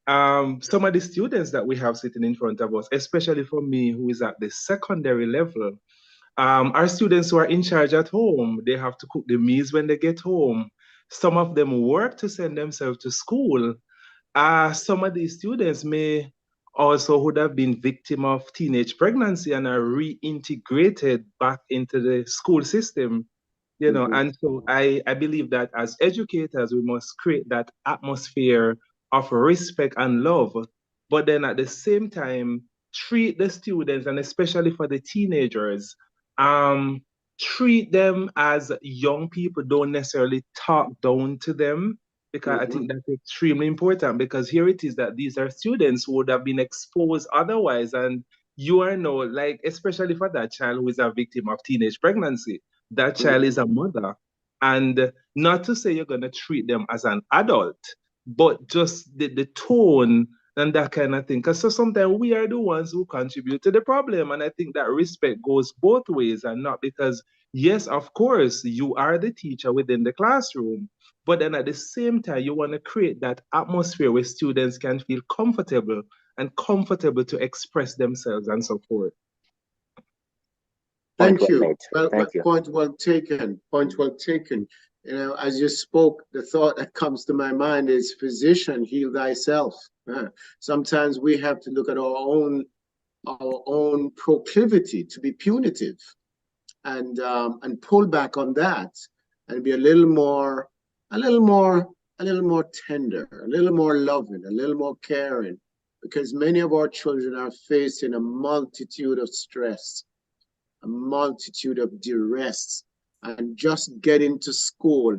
Some of the students that we have sitting in front of us, especially for me, who is at the secondary level, are students who are in charge at home. They have to cook the meals when they get home. Some of them work to send themselves to school. Some of these students may also would have been victim of teenage pregnancy and are reintegrated back into the school system you know. And so I believe that as educators, we must create that atmosphere of respect and love, but then at the same time, treat the students, and especially for the teenagers, um, treat them as young people. Don't necessarily talk down to them, because I think that's extremely important, because here it is that these are students who would have been exposed otherwise. And you are now, like, especially for that child who is a victim of teenage pregnancy, that child is a mother. And not to say you're going to treat them as an adult, but just the tone and that kind of thing. Because so sometimes we are the ones who contribute to the problem. And I think that respect goes both ways, and not because, yes, of course, you are the teacher within the classroom, but then at the same time, you want to create that atmosphere where students can feel comfortable and comfortable to express themselves and so forth. Thank you. Well, thank you. Point well taken. Point well taken. You know, as you spoke, the thought that comes to my mind is, physician, heal thyself. Sometimes we have to look at our own proclivity to be punitive, and pull back on that, and be a little more tender, a little more loving, a little more caring, because many of our children are facing a multitude of stress, a multitude of duress, and just getting to school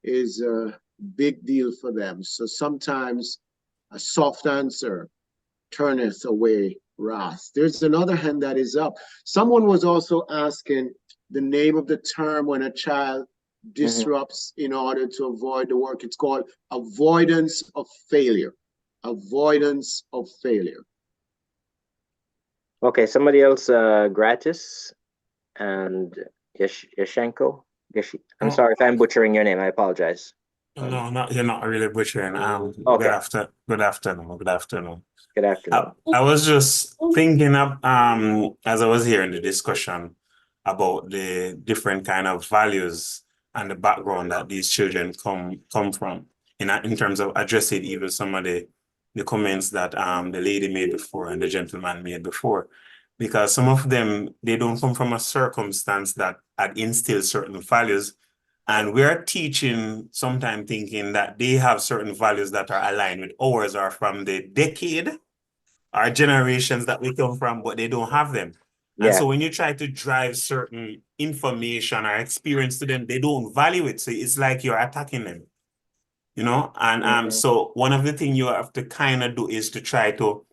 is a big deal for them. So sometimes a soft answer turneth away wrath. There's another hand that is up. Someone was also asking the name of the term when a child disrupts in order to avoid the work. It's called avoidance of failure. Avoidance of failure. Okay, somebody else, Gratis and Yashenko. I'm sorry if I'm butchering your name. I apologize. No, you're not really butchering. Okay. Good afternoon. Good afternoon. I was just thinking of as I was hearing the discussion about the different kind of values and the background that these children come from in terms of addressing even some of the comments that the lady made before and the gentleman made before. Because some of them, they don't come from a circumstance that had instilled certain values. And we're teaching, sometimes thinking that they have certain values that are aligned with ours or from the decade or generations that we come from, but they don't have them. And so when you try to drive certain information or experience to them, they don't value it. So it's like you're attacking them, you know? And so one of the things you have to kind of do is to try to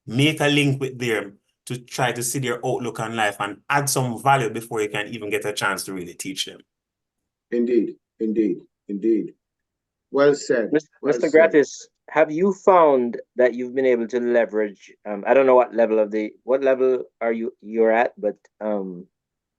make a link with them, to try to see their outlook on life and add some value before you can even get a chance to really teach them. Indeed, indeed, indeed. Well said. Mr. Gratis, have you found that you've been able to leverage, I don't know what level are you're at, but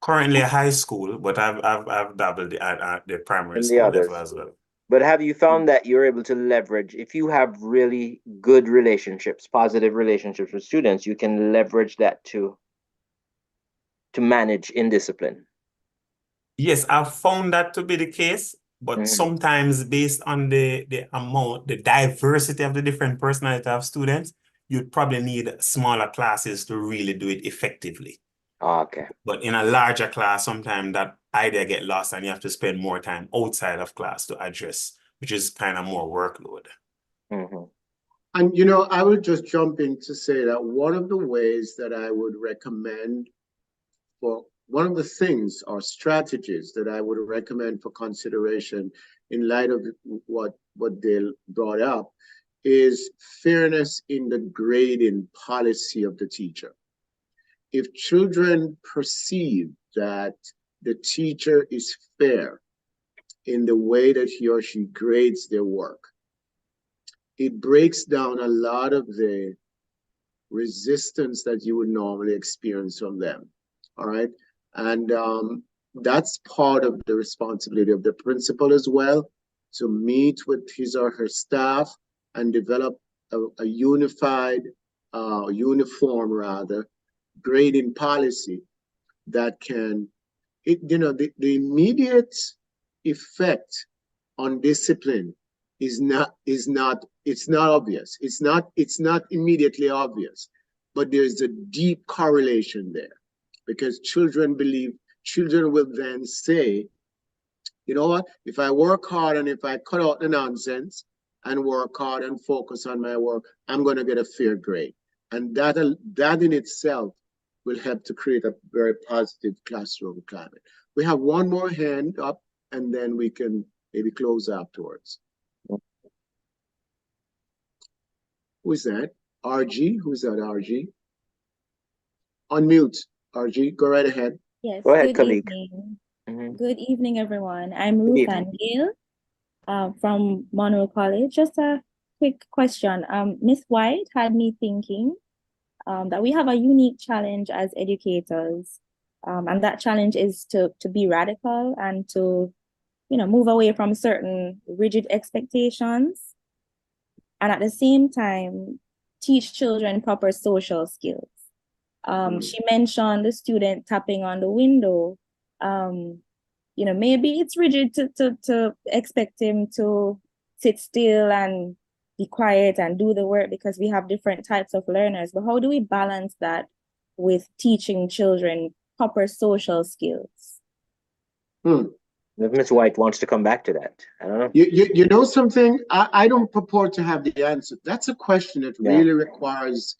currently high school, but I've dabbled at the primary school level as well. But have you found that you're able to leverage, if you have really good relationships, positive relationships with students, you can leverage that to manage indiscipline? Yes, I've found that to be the case, but sometimes based on the amount, the diversity of the different personality of students, you'd probably need smaller classes to really do it effectively. Okay. But in a larger class, sometimes that idea get lost and you have to spend more time outside of class to address, which is kind of more workload. And, you know, I would just jump in to say that one of the ways that I would recommend, for one of the things or strategies that I would recommend for consideration in light of what Dale brought up, is fairness in the grading policy of the teacher. If children perceive that the teacher is fair in the way that he or she grades their work, it breaks down a lot of the resistance that you would normally experience from them. All right. And that's part of the responsibility of the principal as well, to meet with his or her staff and develop a unified, uniform rather, grading policy that can, the immediate effect on discipline is not obvious. It's not immediately obvious, but there's a deep correlation there, because children will then say, You know what? If I work hard and if I cut out the nonsense and work hard and focus on my work, I'm going to get a fair grade. And that in itself will help to create a very positive classroom climate. We have one more hand up, and then we can maybe close afterwards. Who is that? RG? Who's that, RG? Unmute, RG. Go right ahead. Yes, Go ahead, good colleague. evening. Mhm. Good evening, everyone. I'm Good Ruth evening. Angale from Monroe College. Just a quick question. Miss White had me thinking that we have a unique challenge as educators. And that challenge is to be radical and to, move away from certain rigid expectations and at the same time teach children proper social skills. She mentioned the student tapping on the window. Maybe it's rigid to expect him to sit still and be quiet and do the work because we have different types of learners. But how do we balance that with teaching children proper social skills? If Ms. White wants to come back to that, I don't know. You know something? I don't purport to have the answer. That's a question that really requires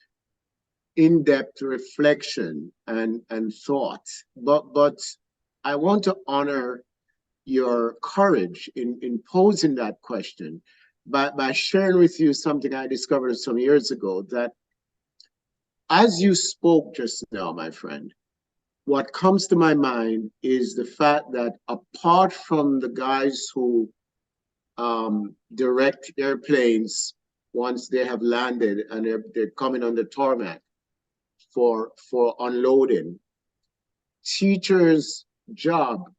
in-depth reflection and thought. But I want to honor your courage in posing that question by sharing with you something I discovered some years ago, that as you spoke just now, my friend, what comes to my mind is the fact that apart from the guys who direct airplanes once they have landed and they're coming on the tarmac for unloading, teacher's job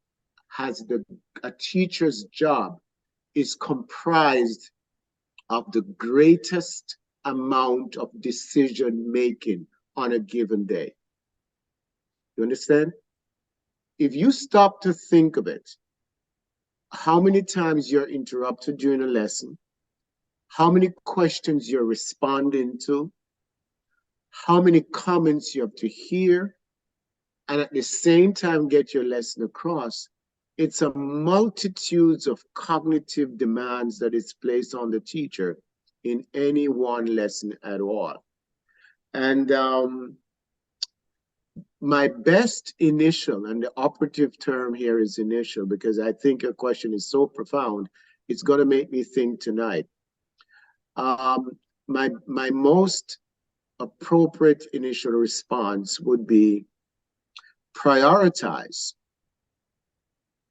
a teacher's job is comprised of the greatest amount of decision making on a given day. You understand? If you stop to think of it, how many times you're interrupted during a lesson, how many questions you're responding to, how many comments you have to hear, and at the same time get your lesson across, it's a multitude of cognitive demands that is placed on the teacher in any one lesson at all. And my best initial, and the operative term here is initial, because I think your question is so profound, it's going to make me think tonight. My most appropriate initial response would be prioritize.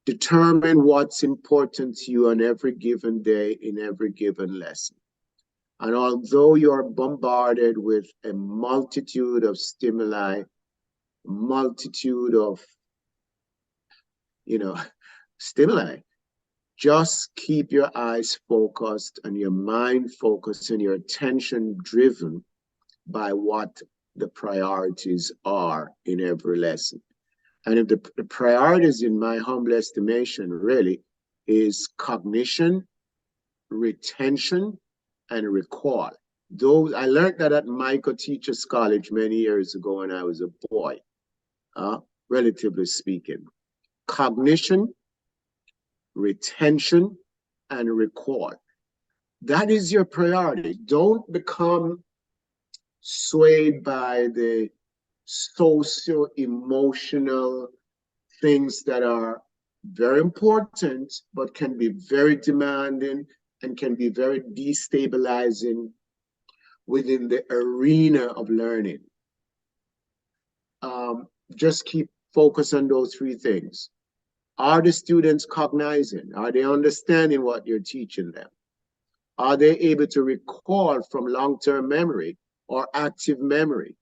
Determine what's important to you on every given day in every given lesson. And although you're bombarded with a multitude of stimuli, multitude of, stimuli, just keep your eyes focused and your mind focused and your attention driven by what the priorities are in every lesson. And if the priorities, in my humble estimation, really is cognition, retention, and recall. Those I learned that at Michael Teachers College many years ago when I was a boy, relatively speaking. Cognition, retention, and recall. That is your priority. Don't become swayed by the socio-emotional things that are very important, but can be very demanding and can be very destabilizing within the arena of learning. Just keep focus on those three things. Are the students cognizing? Are they understanding what you're teaching them? Are they able to recall from long-term memory or active memory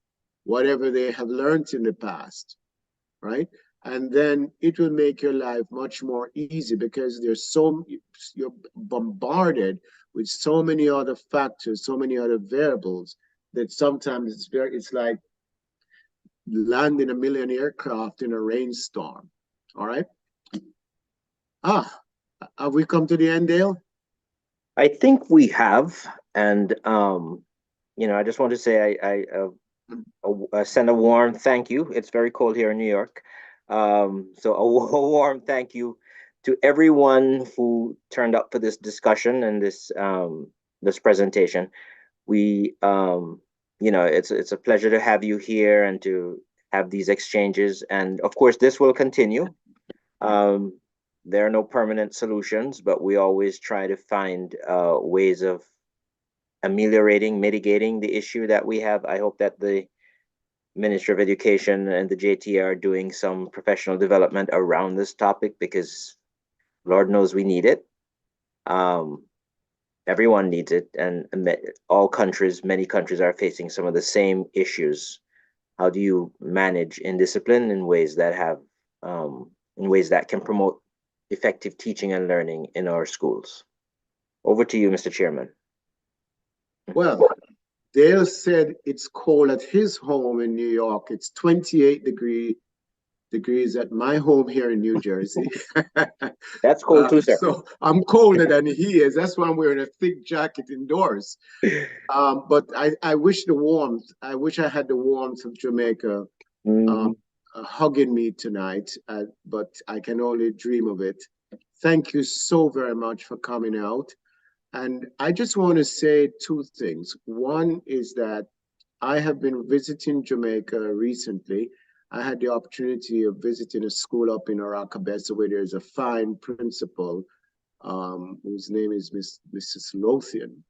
whatever they have learned in the past, right? And then it will make your life much more easy because you're bombarded with so many other factors, so many other variables that sometimes it's like landing a million aircraft in a rainstorm. All right. Have we come to the end, Dale? I think we have, and I just want to say I send a warm thank you. It's very cold here in New York, so a warm thank you to everyone who turned up for this discussion and this presentation. We it's a pleasure to have you here and to have these exchanges. And of course, this will continue. There are no permanent solutions, but we always try to find ways of ameliorating, mitigating the issue that we have. I hope that the Ministry of Education and the JT are doing some professional development around this topic, because Lord knows we need it. Everyone needs it, and many countries are facing some of the same issues. How do you manage indiscipline in ways that can promote effective teaching and learning in our schools? Over to you, Mr. Chairman. Well, Dale said it's cold at his home in New York. It's 28 degrees at my home here in New Jersey. That's cold too, sir. So I'm colder than he is. That's why I'm wearing a thick jacket indoors. But I wish the warmth. I wish I had the warmth of Jamaica hugging me tonight, but I can only dream of it. Thank you so very much for coming out. And I just want to say two things. One is that I have been visiting Jamaica recently. I had the opportunity of visiting a school up in Aracabessa where there's a fine principal whose name is Mrs. Lothian.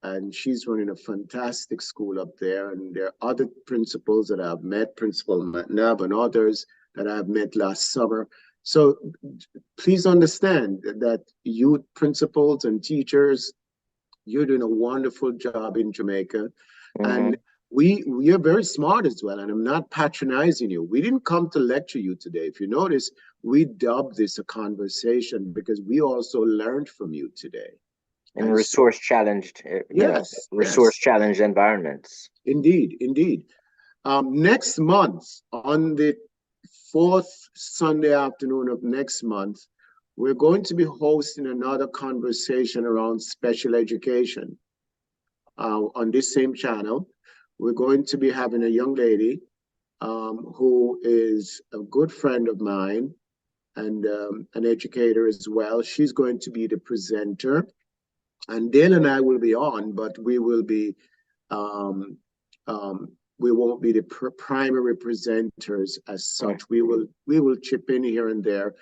And she's running a fantastic school up there. And there are other principals that I've met, Principal McNabb and others that I've met last summer. So please understand that youth principals and teachers, you're doing a wonderful job in Jamaica. And we are very smart as well. And I'm not patronizing you. We didn't come to lecture you today. If you notice, we dubbed this a conversation because we also learned from you today. And resource challenged, challenged environments. Indeed, indeed. Next month, on the fourth Sunday afternoon of next month, we're going to be hosting another conversation around special education on this same channel. We're going to be having a young lady who is a good friend of mine and an educator as well. She's going to be the presenter. And Dale and I will be on, but we will be, we won't be the primary presenters as such. We will chip in here and there.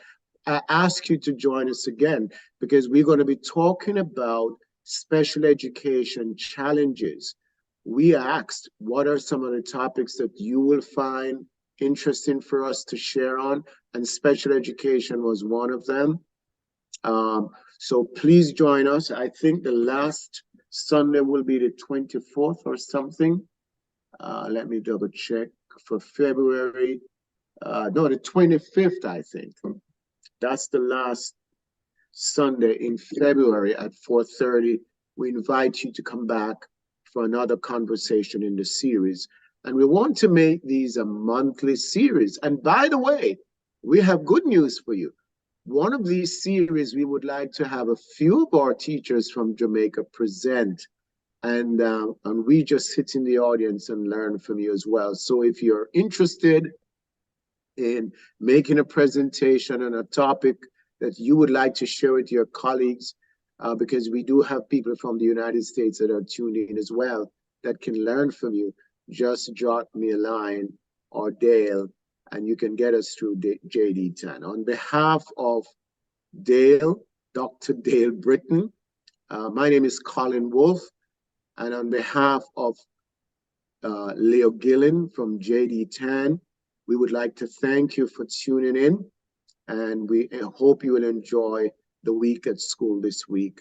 I ask you to join us again because we're going to be talking about special education challenges. We asked, what are some of the topics that you will find interesting for us to share on? And special education was one of them. So please join us. I think the last Sunday will be the 24th or something. Let me double check for February. No, the 25th, I think. That's the last Sunday in February at 4:30. We invite you to come back for another conversation in the series. And we want to make these a monthly series. And by the way, we have good news for you. One of these series, we would like to have a few of our teachers from Jamaica present. And we just sit in the audience and learn from you as well. So if you're interested in making a presentation on a topic that you would like to share with your colleagues, because we do have people from the United States that are tuned in as well that can learn from you, just drop me a line or Dale, and you can get us through JD10. On behalf of Dale, Dr. Dale Britton, my name is Colin Wolf, and on behalf of Leo Gillen from JD10, we would like to thank you for tuning in, and we hope you will enjoy the week at school this week.